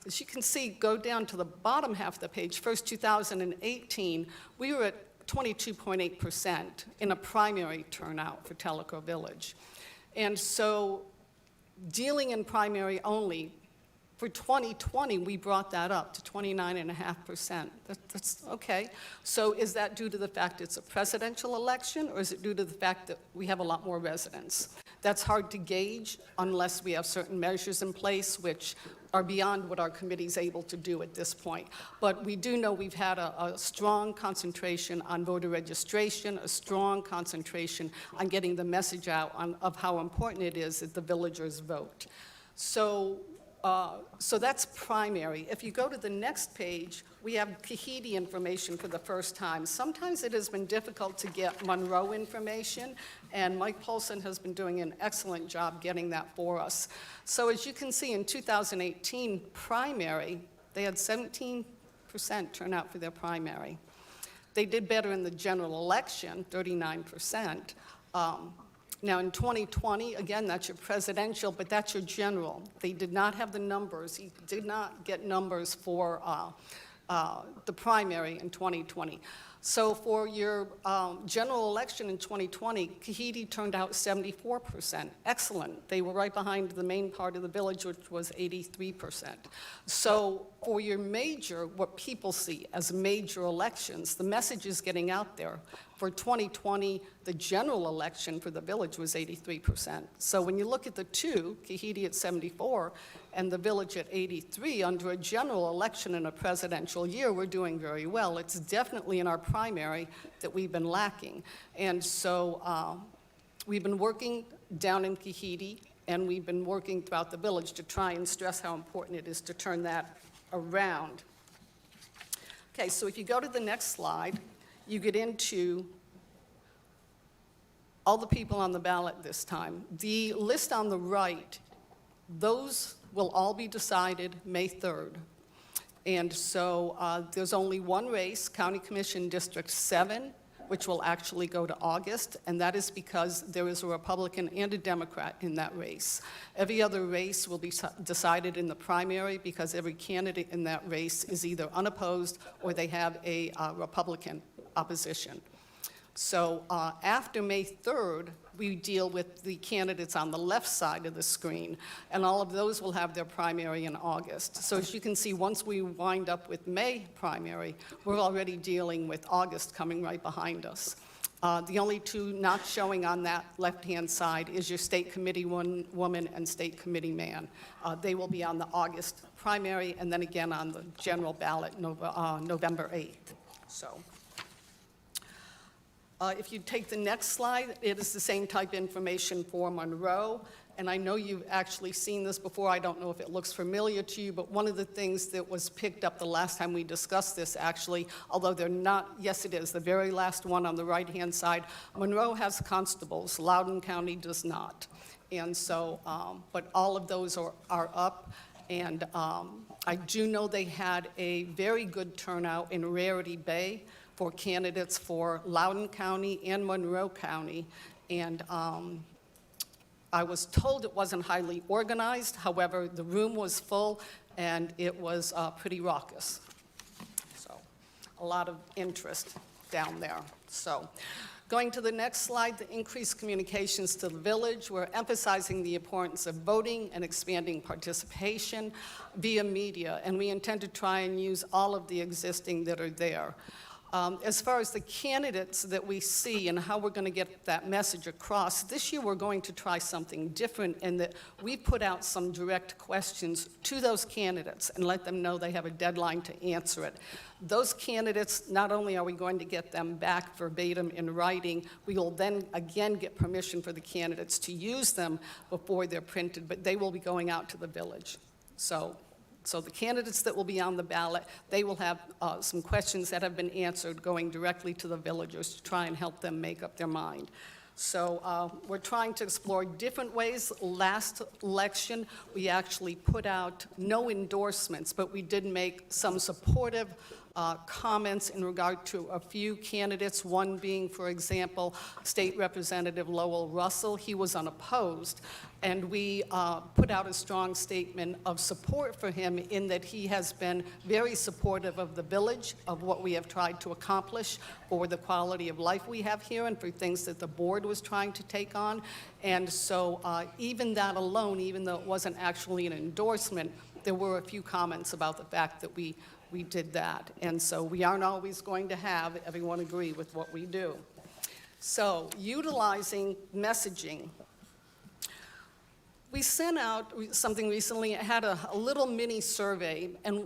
as you can see, go down to the bottom half of the page, first 2018, we were at 22.8% in a primary turnout for Tellico Village. And so dealing in primary only, for 2020, we brought that up to 29.5%. That's okay. So is that due to the fact it's a presidential election, or is it due to the fact that we have a lot more residents? That's hard to gauge unless we have certain measures in place, which are beyond what our committee is able to do at this point. But we do know we've had a strong concentration on voter registration, a strong concentration on getting the message out of how important it is that the villagers vote. So that's primary. If you go to the next page, we have Kahidi information for the first time. Sometimes it has been difficult to get Monroe information, and Mike Polson has been doing an excellent job getting that for us. So as you can see, in 2018 primary, they had 17% turnout for their primary. They did better in the general election, 39%. Now, in 2020, again, that's your presidential, but that's your general. They did not have the numbers. You did not get numbers for the primary in 2020. So for your general election in 2020, Kahidi turned out 74%. Excellent. They were right behind the main part of the village, which was 83%. So for your major, what people see as major elections, the message is getting out there. For 2020, the general election for the village was 83%. So when you look at the two, Kahidi at 74 and the village at 83, under a general election in a presidential year, we're doing very well. It's definitely in our primary that we've been lacking. And so we've been working down in Kahidi, and we've been working throughout the village to try and stress how important it is to turn that around. Okay, so if you go to the next slide, you get into all the people on the ballot this time. The list on the right, those will all be decided May 3rd. And so there's only one race, County Commission District 7, which will actually go to August, and that is because there is a Republican and a Democrat in that race. Every other race will be decided in the primary because every candidate in that race is either unopposed or they have a Republican opposition. So after May 3rd, we deal with the candidates on the left side of the screen, and all of those will have their primary in August. So as you can see, once we wind up with May primary, we're already dealing with August coming right behind us. The only two not showing on that left-hand side is your state committee woman and state committee man. They will be on the August primary and then again on the general ballot November 8th. So. If you take the next slide, it is the same type information for Monroe. And I know you've actually seen this before. I don't know if it looks familiar to you, but one of the things that was picked up the last time we discussed this, actually, although they're not, yes, it is, the very last one on the right-hand side, Monroe has constables, Loudoun County does not. And so, but all of those are up. And I do know they had a very good turnout in Rarity Bay for candidates for Loudoun County and Monroe County. And I was told it wasn't highly organized. However, the room was full, and it was pretty raucous. So a lot of interest down there. So going to the next slide, the increased communications to the village. We're emphasizing the importance of voting and expanding participation via media, and we intend to try and use all of the existing that are there. As far as the candidates that we see and how we're going to get that message across, this year we're going to try something different in that we put out some direct questions to those candidates and let them know they have a deadline to answer it. Those candidates, not only are we going to get them back verbatim in writing, we will then again get permission for the candidates to use them before they're printed, but they will be going out to the village. So the candidates that will be on the ballot, they will have some questions that have been answered going directly to the villagers to try and help them make up their mind. So we're trying to explore different ways. Last election, we actually put out no endorsements, but we did make some supportive comments in regard to a few candidates, one being, for example, State Representative Lowell Russell. He was unopposed, and we put out a strong statement of support for him in that he has been very supportive of the village, of what we have tried to accomplish for the quality of life we have here and for things that the board was trying to take on. And so even that alone, even though it wasn't actually an endorsement, there were a few comments about the fact that we did that. And so we aren't always going to have everyone agree with what we do. So utilizing messaging. We sent out something recently. It had a little mini survey, and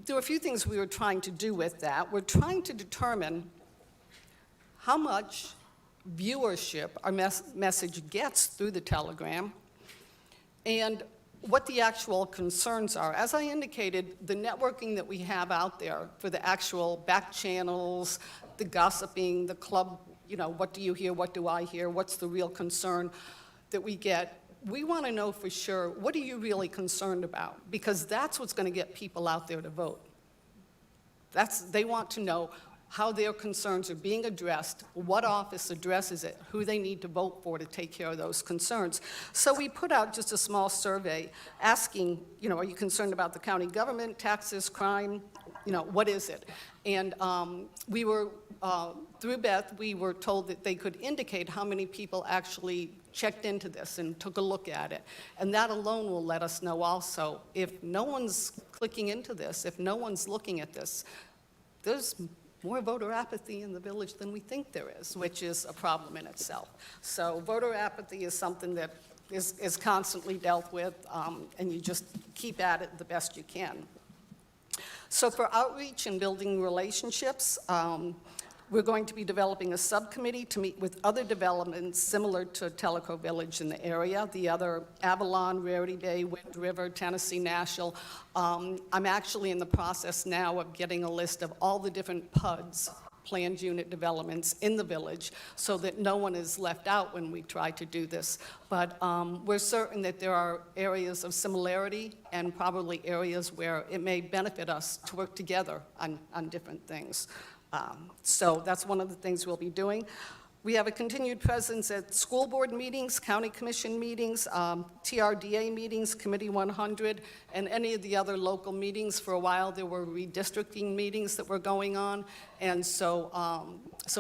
there were a few things we were trying to do with that. We're trying to determine how much viewership our message gets through the telegram, and what the actual concerns are. As I indicated, the networking that we have out there for the actual back channels, the gossiping, the club, you know, what do you hear, what do I hear, what's the real concern that we get, we want to know for sure, what are you really concerned about? Because that's what's going to get people out there to vote. They want to know how their concerns are being addressed, what office addresses it, who they need to vote for to take care of those concerns. So we put out just a small survey asking, you know, are you concerned about the county government, taxes, crime, you know, what is it? And we were, through Beth, we were told that they could indicate how many people actually checked into this and took a look at it. And that alone will let us know also, if no one's clicking into this, if no one's looking at this, there's more voter apathy in the village than we think there is, which is a problem in itself. So voter apathy is something that is constantly dealt with, and you just keep at it the best you can. So for outreach and building relationships, we're going to be developing a subcommittee to meet with other developments similar to Tellico Village in the area, the other Avalon, Rarity Bay, Wind River, Tennessee National. I'm actually in the process now of getting a list of all the different PUDs, planned unit developments in the village, so that no one is left out when we try to do this. But we're certain that there are areas of similarity and probably areas where it may benefit us to work together on different things. So that's one of the things we'll be doing. We have a continued presence at school board meetings, county commission meetings, TRDA meetings, Committee 100, and any of the other local meetings. For a while, there were redistricting meetings that were going on. And so,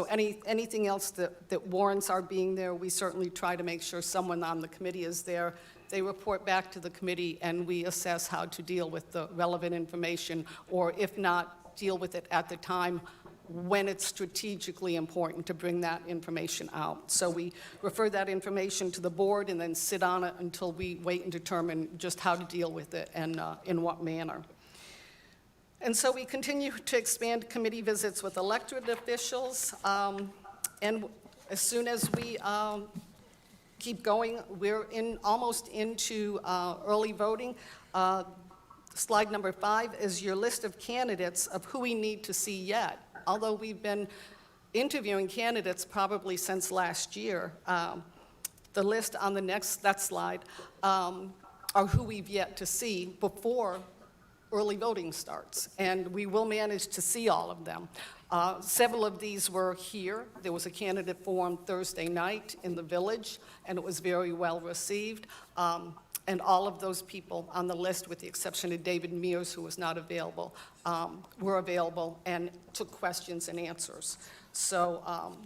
anything else that warrants our being there, we certainly try to make sure someone on the committee is there. They report back to the committee, and we assess how to deal with the relevant information, or if not, deal with it at the time when it's strategically important to bring that information out. So we refer that information to the board and then sit on it until we wait and determine just how to deal with it and in what manner. And so we continue to expand committee visits with elected officials. And as soon as we keep going, we're almost into early voting. Slide number 5 is your list of candidates of who we need to see yet. Although we've been interviewing candidates probably since last year, the list on that slide are who we've yet to see before early voting starts, and we will manage to see all of them. Several of these were here. There was a candidate forum Thursday night in the village, and it was very well received. And all of those people on the list, with the exception of David Mears, who was not available, were available and took questions and answers. So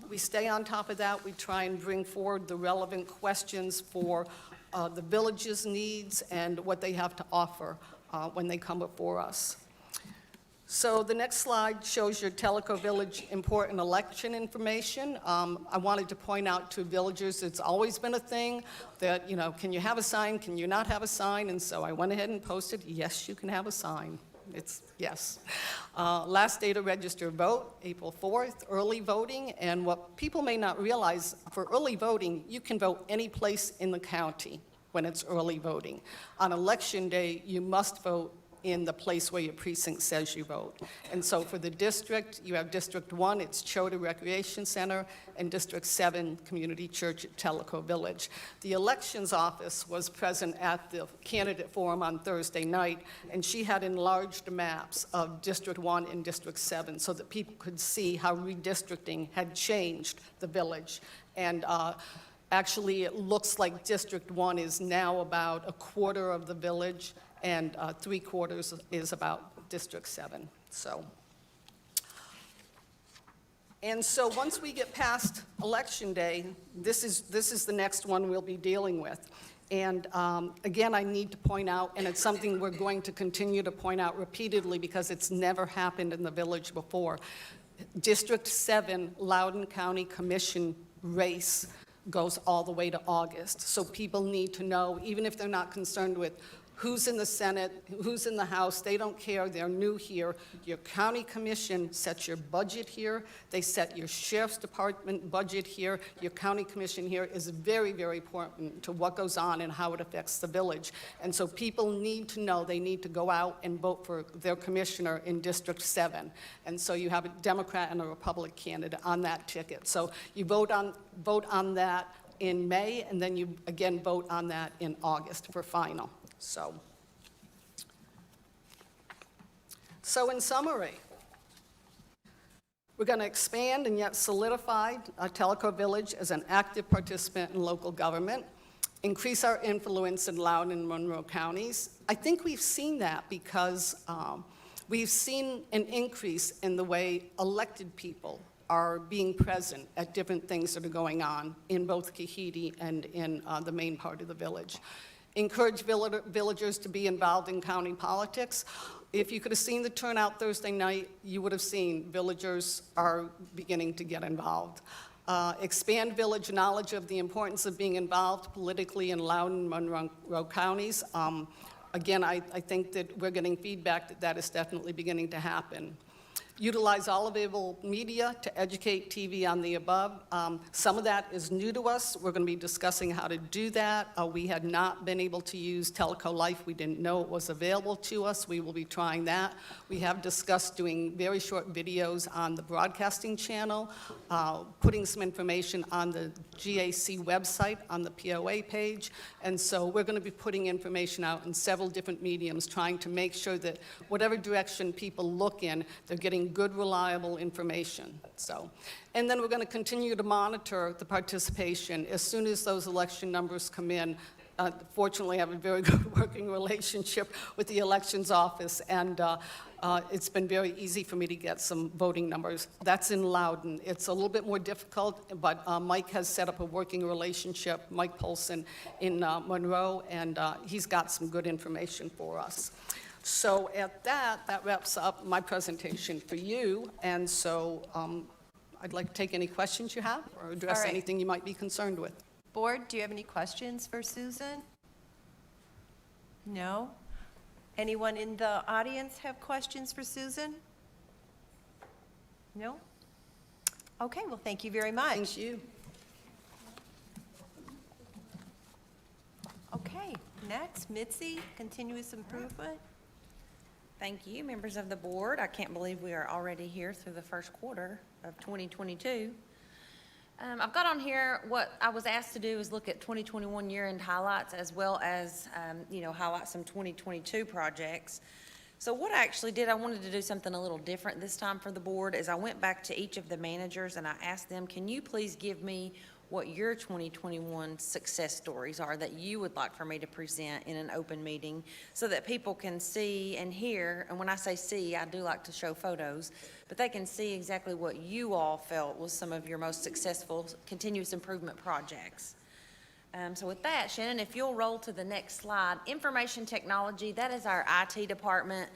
we stay on top of that. We try and bring forward the relevant questions for the village's needs and what they have to offer when they come before us. So the next slide shows your Tellico Village important election information. I wanted to point out to villagers, it's always been a thing that, you know, can you have a sign, can you not have a sign? And so I went ahead and posted, yes, you can have a sign. It's yes. Last day to register vote, April 4th, early voting. And what people may not realize, for early voting, you can vote any place in the county when it's early voting. On election day, you must vote in the place where your precinct says you vote. And so for the district, you have District 1, it's Chota Recreation Center, and District 7, Community Church at Tellico Village. The elections office was present at the candidate forum on Thursday night, and she had enlarged maps of District 1 and District 7 so that people could see how redistricting had changed the village. And actually, it looks like District 1 is now about a quarter of the village, and 3/4 is about District 7. And so once we get past Election Day, this is the next one we'll be dealing with. And again, I need to point out, and it's something we're going to continue to point out repeatedly because it's never happened in the village before. District 7 Loudoun County Commission race goes all the way to August. So people need to know, even if they're not concerned with who's in the Senate, who's in the House, they don't care, they're new here. Your county commission sets your budget here, they set your sheriff's department budget here. Your county commission here is very, very important to what goes on and how it affects the village. And so people need to know, they need to go out and vote for their commissioner in District 7. And so you have a Democrat and a Republican candidate on that ticket. So you vote on that in May, and then you again vote on that in August for final. So in summary, we're going to expand and yet solidify Tellico Village as an active participant in local government, increase our influence in Loudoun and Monroe counties. I think we've seen that because we've seen an increase in the way elected people are being present at different things that are going on in both Kahidi and in the main part of the village. Encourage villagers to be involved in county politics. If you could have seen the turnout Thursday night, you would have seen villagers are beginning to get involved. Expand village knowledge of the importance of being involved politically in Loudoun and Monroe counties. Again, I think that we're getting feedback that that is definitely beginning to happen. Utilize all available media to educate TV on the above. Some of that is new to us. We're going to be discussing how to do that. We had not been able to use Tellico Life. We didn't know it was available to us. We will be trying that. We have discussed doing very short videos on the broadcasting channel, putting some information on the GAC website on the POA page. And so we're going to be putting information out in several different mediums, trying to make sure that whatever direction people look in, they're getting good, reliable information. And then we're going to continue to monitor the participation. As soon as those election numbers come in, fortunately, I have a very good working relationship with the elections office, and it's been very easy for me to get some voting numbers. That's in Loudoun. It's a little bit more difficult, but Mike has set up a working relationship, Mike Polson, in Monroe, and he's got some good information for us. So at that wraps up my presentation for you, and so I'd like to take any questions you have or address anything you might be concerned with. Board, do you have any questions for Susan? No? Anyone in the audience have questions for Susan? No? Okay, well, thank you very much. Thank you. Okay, next, Mitzi, continuous improvement. Thank you, members of the board. I can't believe we are already here through the first quarter of 2022. I've got on here what I was asked to do is look at 2021 year-end highlights as well as, highlight some 2022 projects. So what I actually did, I wanted to do something a little different this time for the board, is I went back to each of the managers and I asked them, can you please give me what your 2021 success stories are that you would like for me to present in an open meeting so that people can see and hear, and when I say see, I do like to show photos, but they can see exactly what you all felt was some of your most successful continuous improvement projects. So with that, Shannon, if you'll roll to the next slide. Information technology, that is our IT department.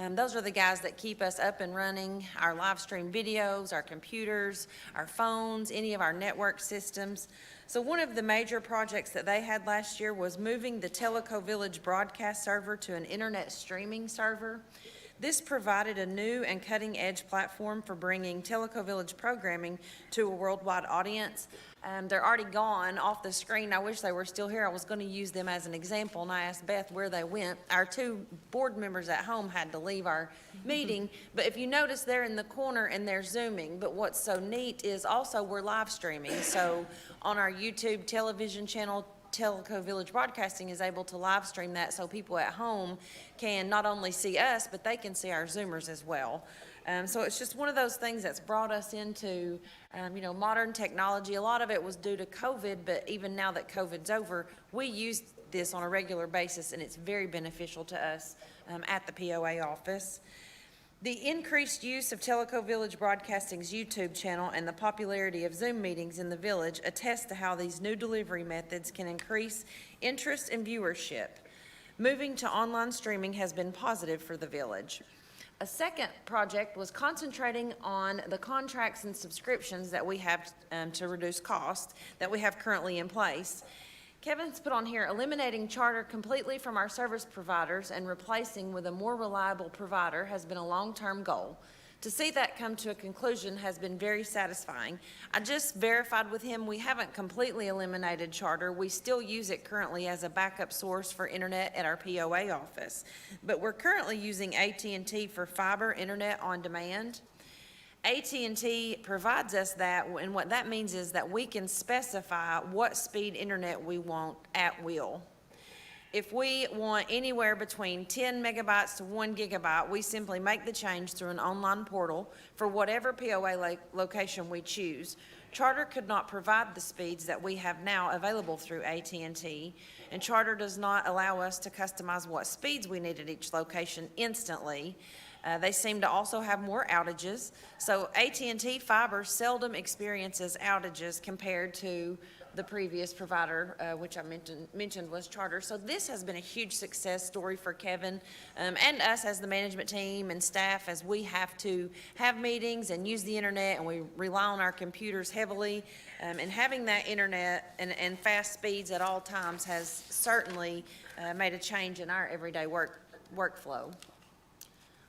Those are the guys that keep us up and running, our live stream videos, our computers, our phones, any of our network systems. So one of the major projects that they had last year was moving the Tellico Village broadcast server to an internet streaming server. This provided a new and cutting-edge platform for bringing Tellico Village programming to a worldwide audience. They're already gone off the screen. I wish they were still here. I was going to use them as an example, and I asked Beth where they went. Our two board members at home had to leave our meeting, but if you notice, they're in the corner and they're Zooming. But what's so neat is also we're live streaming. So on our YouTube television channel, Tellico Village Broadcasting is able to live stream that so people at home can not only see us, but they can see our Zoomers as well. So it's just one of those things that's brought us into, modern technology. A lot of it was due to COVID, but even now that COVID's over, we use this on a regular basis, and it's very beneficial to us at the POA office. The increased use of Tellico Village Broadcasting's YouTube channel and the popularity of Zoom meetings in the village attest to how these new delivery methods can increase interest and viewership. Moving to online streaming has been positive for the village. A second project was concentrating on the contracts and subscriptions that we have to reduce cost that we have currently in place. Kevin's put on here, eliminating charter completely from our service providers and replacing with a more reliable provider has been a long-term goal. To see that come to a conclusion has been very satisfying. I just verified with him we haven't completely eliminated charter. We still use it currently as a backup source for internet at our POA office. But we're currently using AT&T for fiber internet on demand. AT&T provides us that, and what that means is that we can specify what speed internet we want at will. If we want anywhere between 10 megabytes to 1 gigabyte, we simply make the change through an online portal for whatever POA location we choose. Charter could not provide the speeds that we have now available through AT&T, and Charter does not allow us to customize what speeds we need at each location instantly. They seem to also have more outages. So AT&T Fiber seldom experiences outages compared to the previous provider, which I mentioned was Charter. So this has been a huge success story for Kevin and us as the management team and staff, as we have to have meetings and use the internet, and we rely on our computers heavily. And having that internet and fast speeds at all times has certainly made a change in our everyday workflow.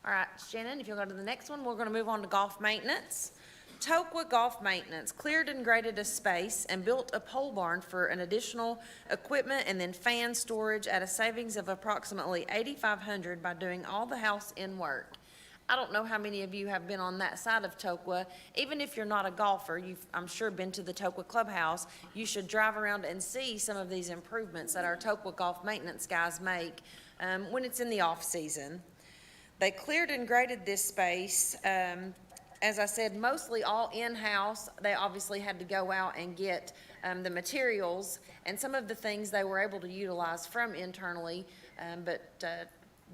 All right, Shannon, if you'll go to the next one, we're going to move on to golf maintenance. Tokwa Golf Maintenance cleared and graded a space and built a pole barn for an additional equipment and then fan storage at a savings of approximately $8,500 by doing all the house-in work. I don't know how many of you have been on that side of Tokwa. Even if you're not a golfer, you've, I'm sure, been to the Tokwa Clubhouse. You should drive around and see some of these improvements that our Tokwa Golf Maintenance guys make when it's in the off-season. They cleared and graded this space, as I said, mostly all in-house. They obviously had to go out and get the materials, and some of the things they were able to utilize from internally, but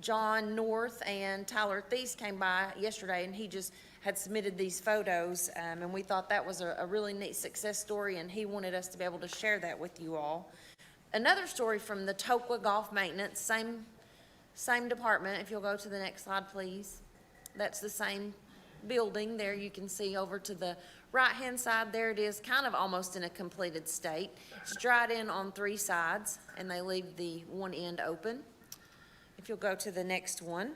John North and Tyler Thies came by yesterday, and he just had submitted these photos, and we thought that was a really neat success story, and he wanted us to be able to share that with you all. Another story from the Tokwa Golf Maintenance, same department. If you'll go to the next slide, please. That's the same building. There you can see over to the right-hand side. There it is, kind of almost in a completed state. It's dried in on 3 sides, and they leave the one end open. If you'll go to the next one.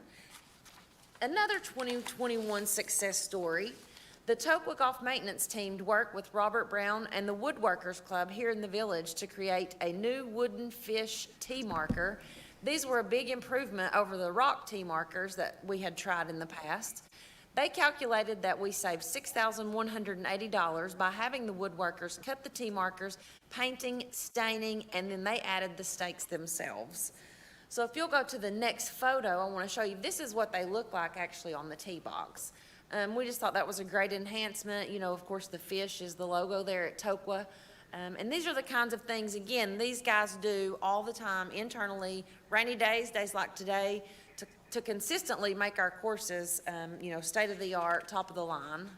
Another 2021 success story. The Tokwa Golf Maintenance team worked with Robert Brown and the Woodworkers Club here in the village to create a new wooden fish tee marker. These were a big improvement over the rock tee markers that we had tried in the past. They calculated that we saved $6,180 by having the woodworkers cut the tee markers, painting, staining, and then they added the stakes themselves. So if you'll go to the next photo, I want to show you, this is what they look like actually on the tee box. We just thought that was a great enhancement. You know, of course, the fish is the logo there at Tokwa. And these are the kinds of things, again, these guys do all the time internally, rainy days, days like today, to consistently make our courses, you know, state-of-the-art, top of the line.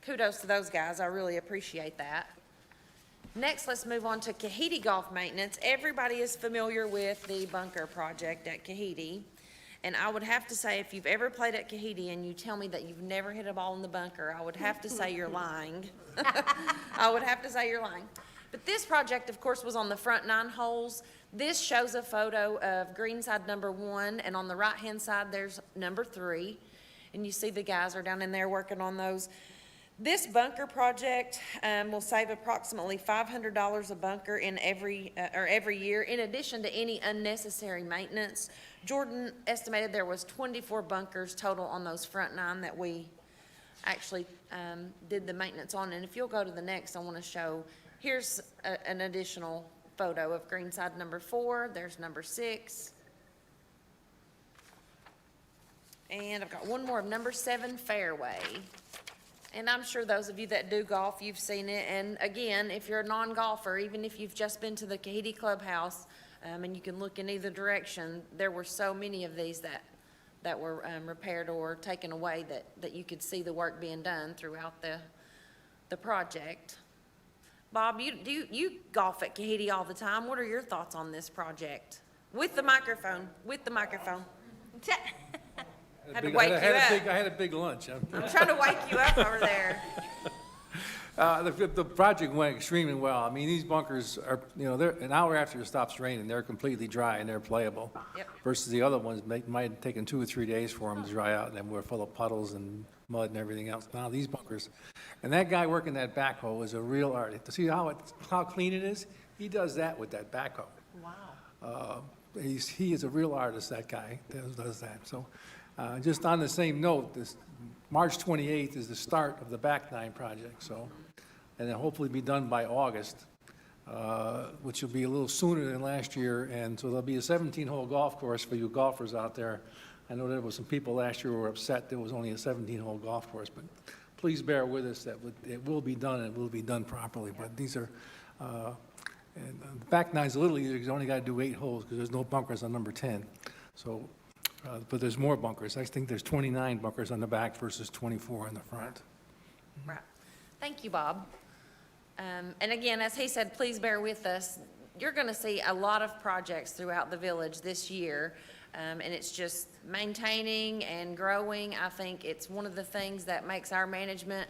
Kudos to those guys. I really appreciate that. Next, let's move on to Kahiti Golf Maintenance. Everybody is familiar with the bunker project at Kahiti. And I would have to say, if you've ever played at Kahiti and you tell me that you've never hit a ball in the bunker, I would have to say you're lying. I would have to say you're lying. But this project, of course, was on the front 9 holes. This shows a photo of greenside number 1, and on the right-hand side, there's number 3. And you see the guys are down in there working on those. This bunker project will save approximately $500 a bunker in every year, in addition to any unnecessary maintenance. Jordan estimated there was 24 bunkers total on those front 9 that we actually did the maintenance on. And if you'll go to the next, I want to show, here's an additional photo of greenside number 4. There's number 6. And I've got one more of number 7 fairway. And I'm sure those of you that do golf, you've seen it. And again, if you're a non-golfer, even if you've just been to the Kahiti Clubhouse, and you can look in either direction, there were so many of these that were repaired or taken away that you could see the work being done throughout the project. Bob, you golf at Kahiti all the time. What are your thoughts on this project? With the microphone, Had to wake you up. I had a big lunch. I'm trying to wake you up over there. The project went extremely well. I mean, these bunkers are, you know, they're an hour after it stops raining, they're completely dry and they're playable. Yep. Versus the other ones, might have taken 2 or 3 days for them to dry out, and then we're full of puddles and mud and everything else. Now, these bunkers, and that guy working that backhoe is a real artist. To see how clean it is, he does that with that backhoe. Wow. He is a real artist, that guy that does that. So, just on the same note, this March 28th is the start of the back 9 project, so, and then hopefully be done by August, which will be a little sooner than last year, and so there'll be a 17-hole golf course for you golfers out there. I know there were some people last year who were upset there was only a 17-hole golf course, but please bear with us that it will be done, and it will be done properly. But these are, and the back 9's a little easier because you only got to do 8 holes because there's no bunkers on number 10. So, but there's more bunkers. I think there's 29 bunkers on the back versus 24 in the front. Right. Thank you, Bob. And again, as he said, please bear with us. You're going to see a lot of projects throughout the village this year, and it's just maintaining and growing. I think it's one of the things that makes our management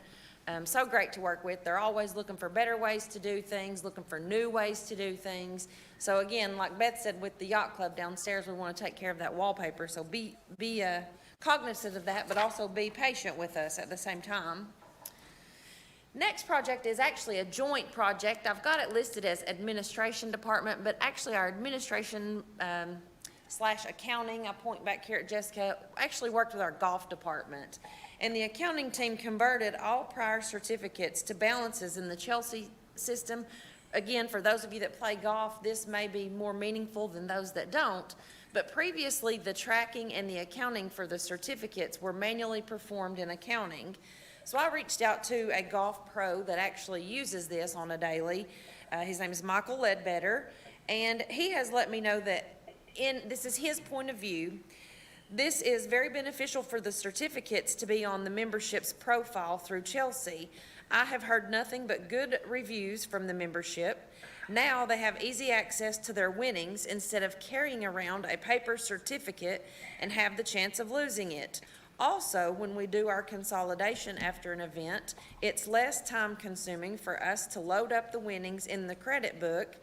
so great to work with. They're always looking for better ways to do things, looking for new ways to do things. So again, like Beth said, with the yacht club downstairs, we want to take care of that wallpaper. So be cognizant of that, but also be patient with us at the same time. Next project is actually a joint project. I've got it listed as administration department, but actually our administration / accounting, I point back here at Jessica, actually worked with our golf department. And the accounting team converted all prior certificates to balances in the Chelsea system. Again, for those of you that play golf, this may be more meaningful than those that don't. But previously, the tracking and the accounting for the certificates were manually performed in accounting. So I reached out to a golf pro that actually uses this on a daily. His name is Michael Ledbetter, and he has let me know that this is his point of view. This is very beneficial for the certificates to be on the membership's profile through Chelsea. I have heard nothing but good reviews from the membership. Now they have easy access to their winnings instead of carrying around a paper certificate and have the chance of losing it. Also, when we do our consolidation after an event, it's less time consuming for us to load up the winnings in the credit book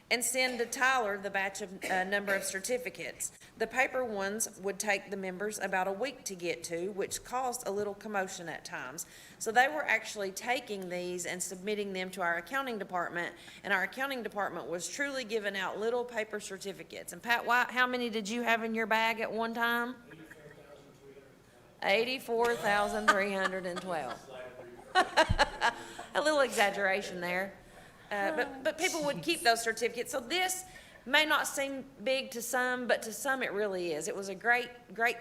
and send to Tyler the batch of number of certificates. The paper ones would take the members about a week to get to, which caused a little commotion at times. So they were actually taking these and submitting them to our accounting department, and our accounting department was truly giving out little paper certificates. And Pat White, how many did you have in your bag at one time? 84,312. A little exaggeration there. But people would keep those certificates. So this May not seem big to some, but to some it really is. It was a great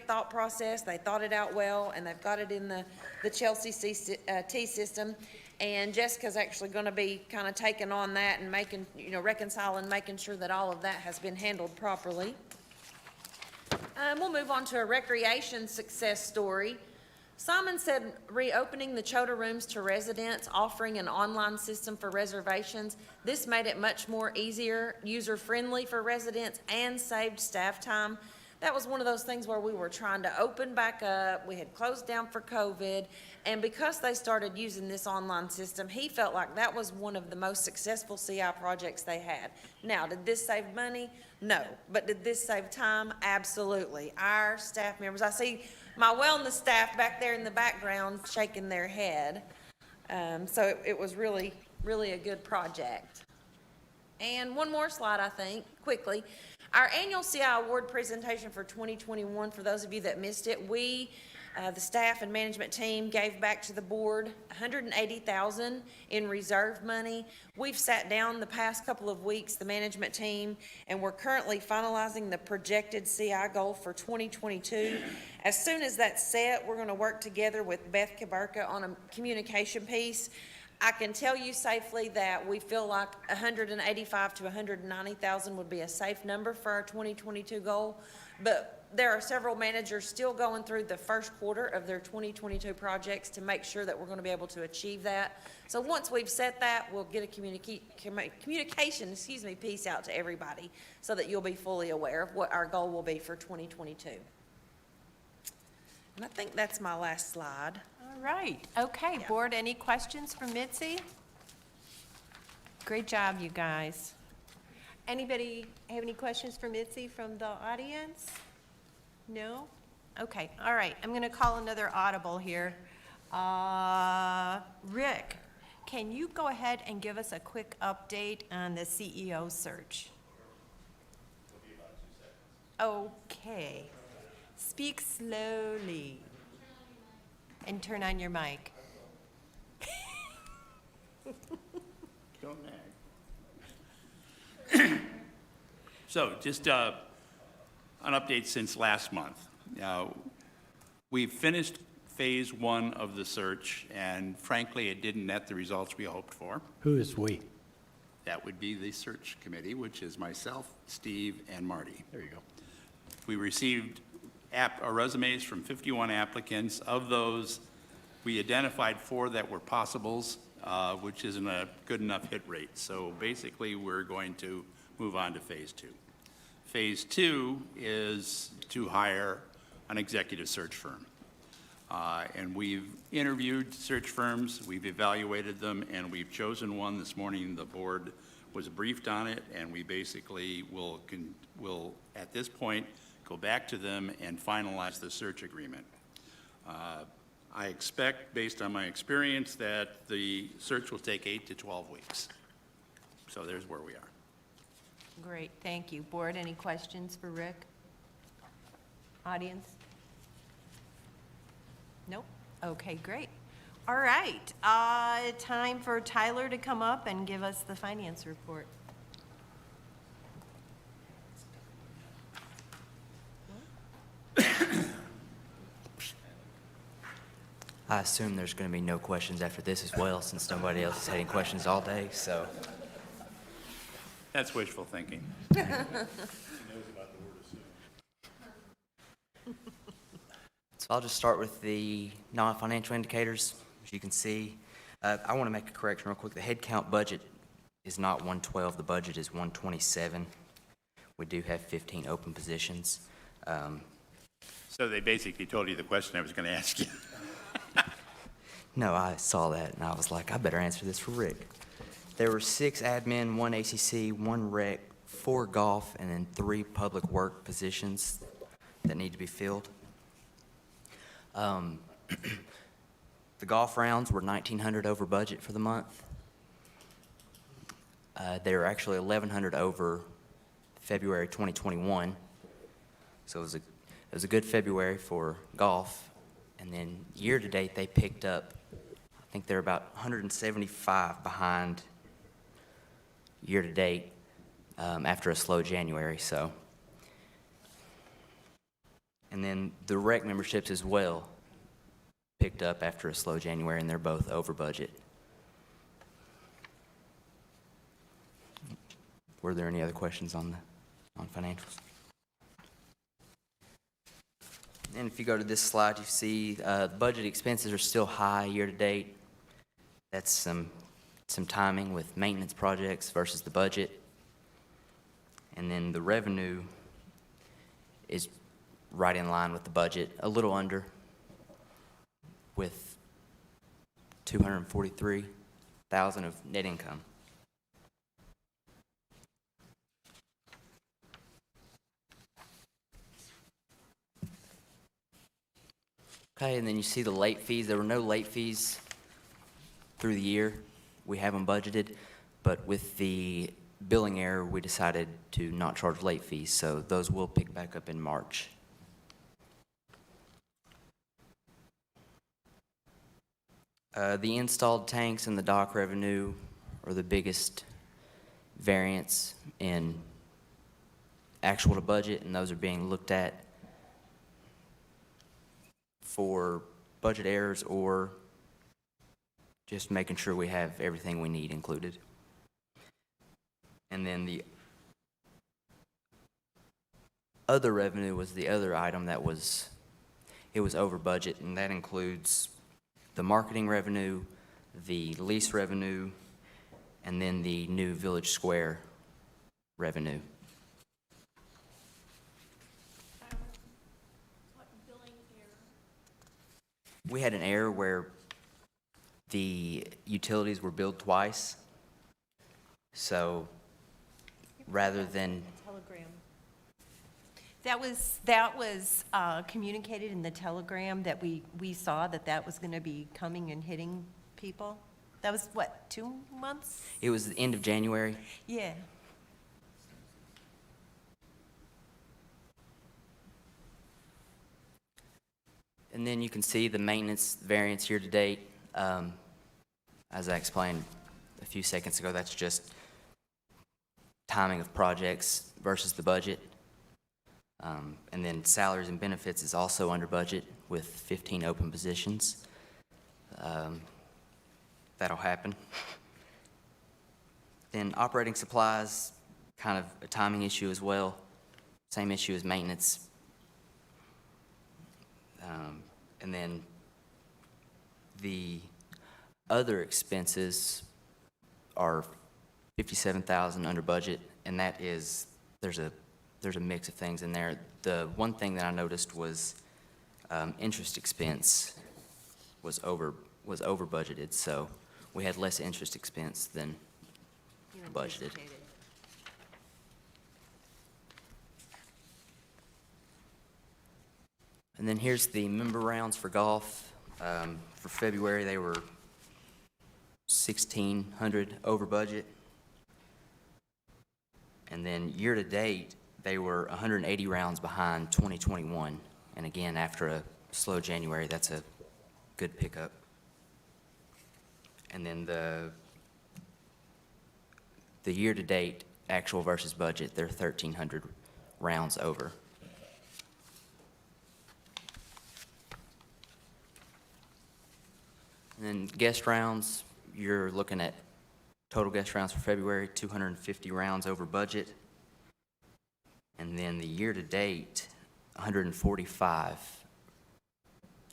thought process. They thought it out well, and they've got it in the Chelsea T system. And Jessica's actually going to be kind of taking on that and making, reconciling, making sure that all of that has been handled properly. We'll move on to a recreation success story. Simon said reopening the Chota rooms to residents, offering an online system for reservations. This made it much more easier, user-friendly for residents, and saved staff time. That was one of those things where we were trying to open back up. We had closed down for COVID, and because they started using this online system, he felt like that was one of the most successful CI projects they had. Now, did this save money? No. But did this save time? Absolutely. Our staff members, I see my wellness staff back there in the background shaking their head. So it was really, really a good project. And one more slide, I think, quickly. Our annual CI award presentation for 2021, for those of you that missed it, we, the staff and management team, gave back to the board $180,000 in reserve money. We've sat down the past couple of weeks, the management team, and we're currently finalizing the projected CI goal for 2022. As soon as that's set, we're going to work together with Beth Kaburka on a communication piece. I can tell you safely that we feel like $185,000 to $190,000 would be a safe number for our 2022 goal, but there are several managers still going through the first quarter of their 2022 projects to make sure that we're going to be able to achieve that. So once we've set that, we'll get a communication piece out to everybody so that you'll be fully aware of what our goal will be for 2022. And I think that's my last slide. All right, okay, board, any questions for Mitzi? Great job, you guys. Anybody have any questions for Mitzi from the audience? No? Okay, all right, I'm gonna call another audible here. Rick, can you go ahead and give us a quick update on the CEO search? Okay, speak slowly. And turn on your mic. Don't nag. So just an update since last month. We've finished phase 1 of the search, and frankly, it didn't net the results we hoped for. Who is we? That would be the search committee, which is myself, Steve, and Marty. There you go. We received resumes from 51 applicants. Of those, we identified 4 that were possibles, which isn't a good enough hit rate. So basically, we're going to move on to phase 2. Phase 2 is to hire an executive search firm. And we've interviewed search firms, we've evaluated them, and we've chosen one this morning. The board was briefed on it, and we basically will at this point, go back to them and finalize the search agreement. I expect, based on my experience, that the search will take 8 to 12 weeks. So there's where we are. Great, thank you. Board, any questions for Rick? Audience? Nope? Okay, great. All right, time for Tyler to come up and give us the finance report. I assume there's going to be no questions after this as well, since nobody else is having questions all day, so. That's wishful thinking. So I'll just start with the non-financial indicators. As you can see, I want to make a correction real quick. The headcount budget is not 112, the budget is 127. We do have 15 open positions. So they basically told you the question I was going to ask you. No, I saw that, and I was like, I better answer this for Rick. There were 6 admin, 1 ACC, 1 rec, 4 golf, and then 3 public work positions that need to be filled. The golf rounds were 1,900 over budget for the month. They were actually 1,100 over February 2021. So it was a good February for golf. And then year-to-date, they picked up, I think they're about 175 behind year-to-date. after a slow January, so. And then the rec memberships as well picked up after a slow January, and they're both over budget. Were there any other questions on financials? And if you go to this slide, you see budget expenses are still high year-to-date. That's some timing with maintenance projects versus the budget. And then the revenue is right in line with the budget, a little under, with $243,000 of net income. Okay, and then you see the late fees. There were no late fees through the year. We have them budgeted, but with the billing error, we decided to not charge late fees, so those will pick back up in March. The installed tanks and the dock revenue are the biggest variance in actual to budget, and those are being looked at for budget errors or just making sure we have everything we need included. And then the other revenue was the other item that was over budget, and that includes the marketing revenue, the lease revenue, and then the new Village Square revenue. We had an error where the utilities were billed twice. So rather than, Telegram. That was communicated in the telegram that we saw that was going to be coming and hitting people. That was what, 2 months? it was the end of January. Yeah. And then you can see the maintenance variance year to date. As I explained a few seconds ago, that's just timing of projects versus the budget. And then salaries and benefits is also under budget with 15 open positions. That'll happen. Then operating supplies, kind of a timing issue as well. Same issue as maintenance. And then the other expenses are $57,000 under budget, and that is, there's a mix of things in there. The one thing that I noticed was interest expense was over budgeted, so we had less interest expense than budgeted. And then here's the member rounds for golf. For February, they were 1,600 over budget. And then year-to-date, they were 180 rounds behind 2021. And again, after a slow January, that's a good pickup. And then the year-to-date actual versus budget, they're 1,300 rounds over. And then guest rounds, you're looking at total guest rounds for February, 250 rounds over budget. And then the year-to-date, 145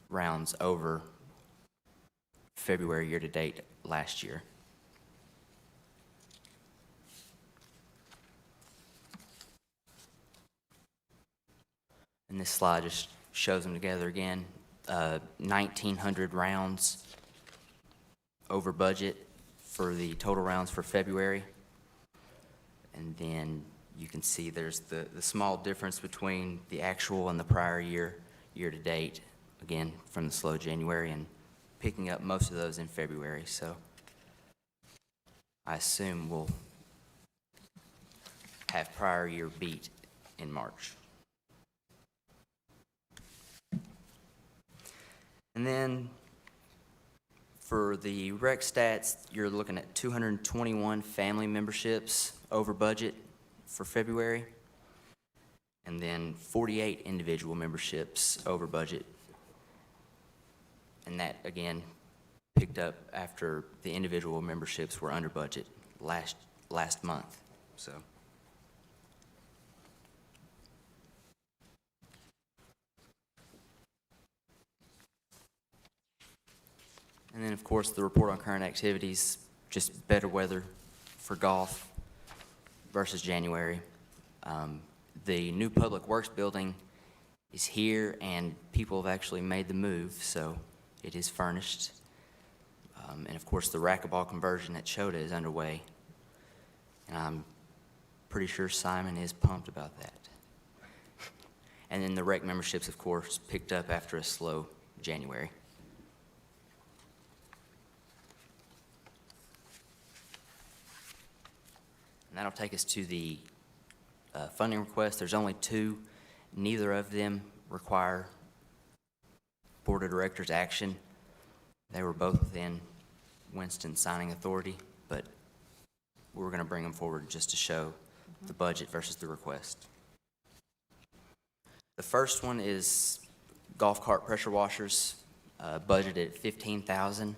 rounds over February year-to-date last year. And this slide just shows them together again. 1,900 rounds over budget for the total rounds for February. And then you can see there's the small difference between the actual and the prior year-to-date, again, from the slow January, and picking up most of those in February. So I assume we'll have prior year beat in March. And then for the rec stats, you're looking at 221 family memberships over budget for February, and then 48 individual memberships over budget. And that, again, picked up after the individual memberships were under budget last month, so. And then, of course, the report on current activities, just better weather for golf versus January. The new Public Works building is here, and people have actually made the move, so it is furnished. And of course, the racquetball conversion at Chota is underway, and I'm pretty sure Simon is pumped about that. And then the rec memberships, of course, picked up after a slow January. And that'll take us to the funding request. There's only two. Neither of them require Board of Directors action. They were both within Winston's signing authority, but we're going to bring them forward just to show the budget versus the request. The first one is golf cart pressure washers, budgeted at $15,000.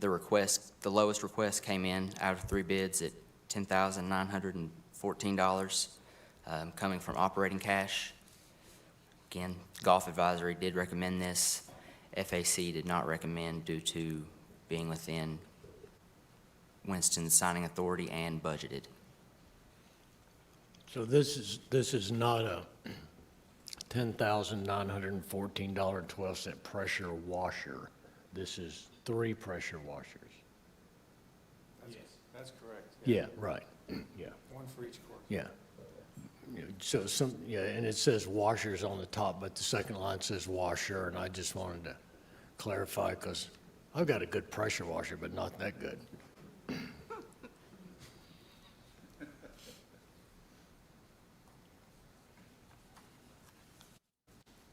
The lowest request came in out of 3 bids at $10,914, coming from operating cash. Again, Golf Advisory did recommend this. FAC did not recommend due to being within Winston's signing authority and budgeted. So this is not a $10,914.12 pressure washer. This is 3 pressure washers. That's correct. Yeah, right, yeah, One for each course. yeah. So and it says washers on the top, but the second line says washer, and I just wanted to clarify, because I've got a good pressure washer, but not that good.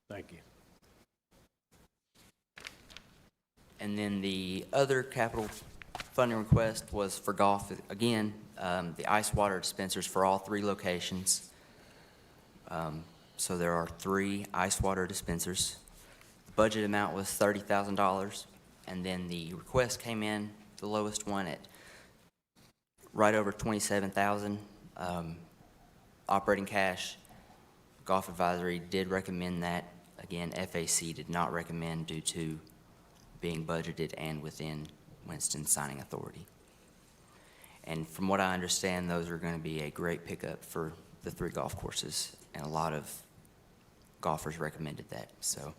Thank you. And then the other capital funding request was for golf. Again, the ice water dispensers for all 3 locations. So there are 3 ice water dispensers. The budget amount was $30,000, and then the request came in, the lowest one, at right over $27,000. Operating cash, Golf Advisory did recommend that. Again, FAC did not recommend due to being budgeted and within Winston's signing authority. And from what I understand, those are going to be a great pickup for the 3 golf courses, and a lot of golfers recommended that, so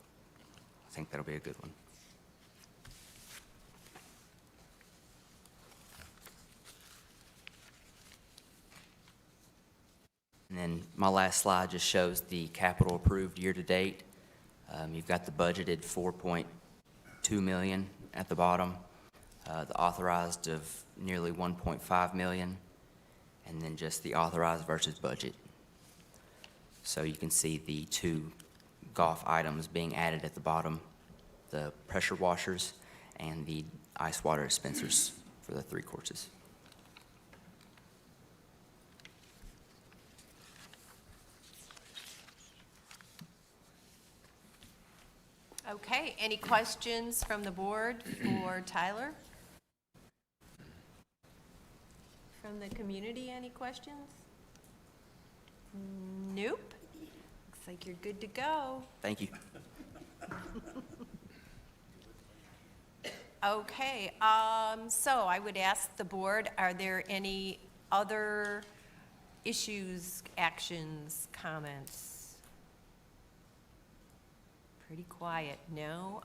I think that'll be a good one. And then my last slide just shows the capital approved year-to-date. You've got the budgeted $4.2 million at the bottom, the authorized of nearly $1.5 million, and then just the authorized versus budget. So you can see the 2 golf items being added at the bottom, the pressure washers and the ice water dispensers for the 3 courses. Okay, any questions from the board for Tyler? From the community, any questions? Nope. Looks like you're good to go. Thank you. Okay, so I would ask the board, are there any other issues, actions, comments? Pretty quiet, no?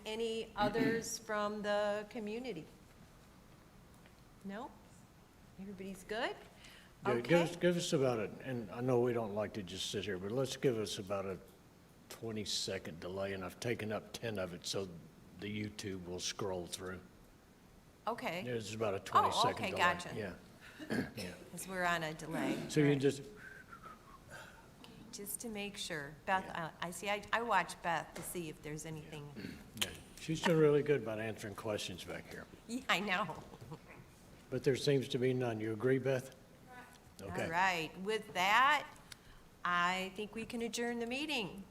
Any others from the community? No? Everybody's good? Yeah, Okay. give us about and I know we don't like to just sit here, but let's give us about a 20-second delay, and I've taken up 10 of it, so the YouTube will scroll through. Okay, There's about a 20-second delay. okay, gotcha. Yeah, yeah. because we're on a delay. So you Right. can just, Just to make sure. Beth, I see, I watch Beth to see if there's anything. yeah, she's doing really good about answering questions back here. Yeah, I know. But there seems to be none. You agree, Beth? Okay. All right, with that, I think we can adjourn the meeting.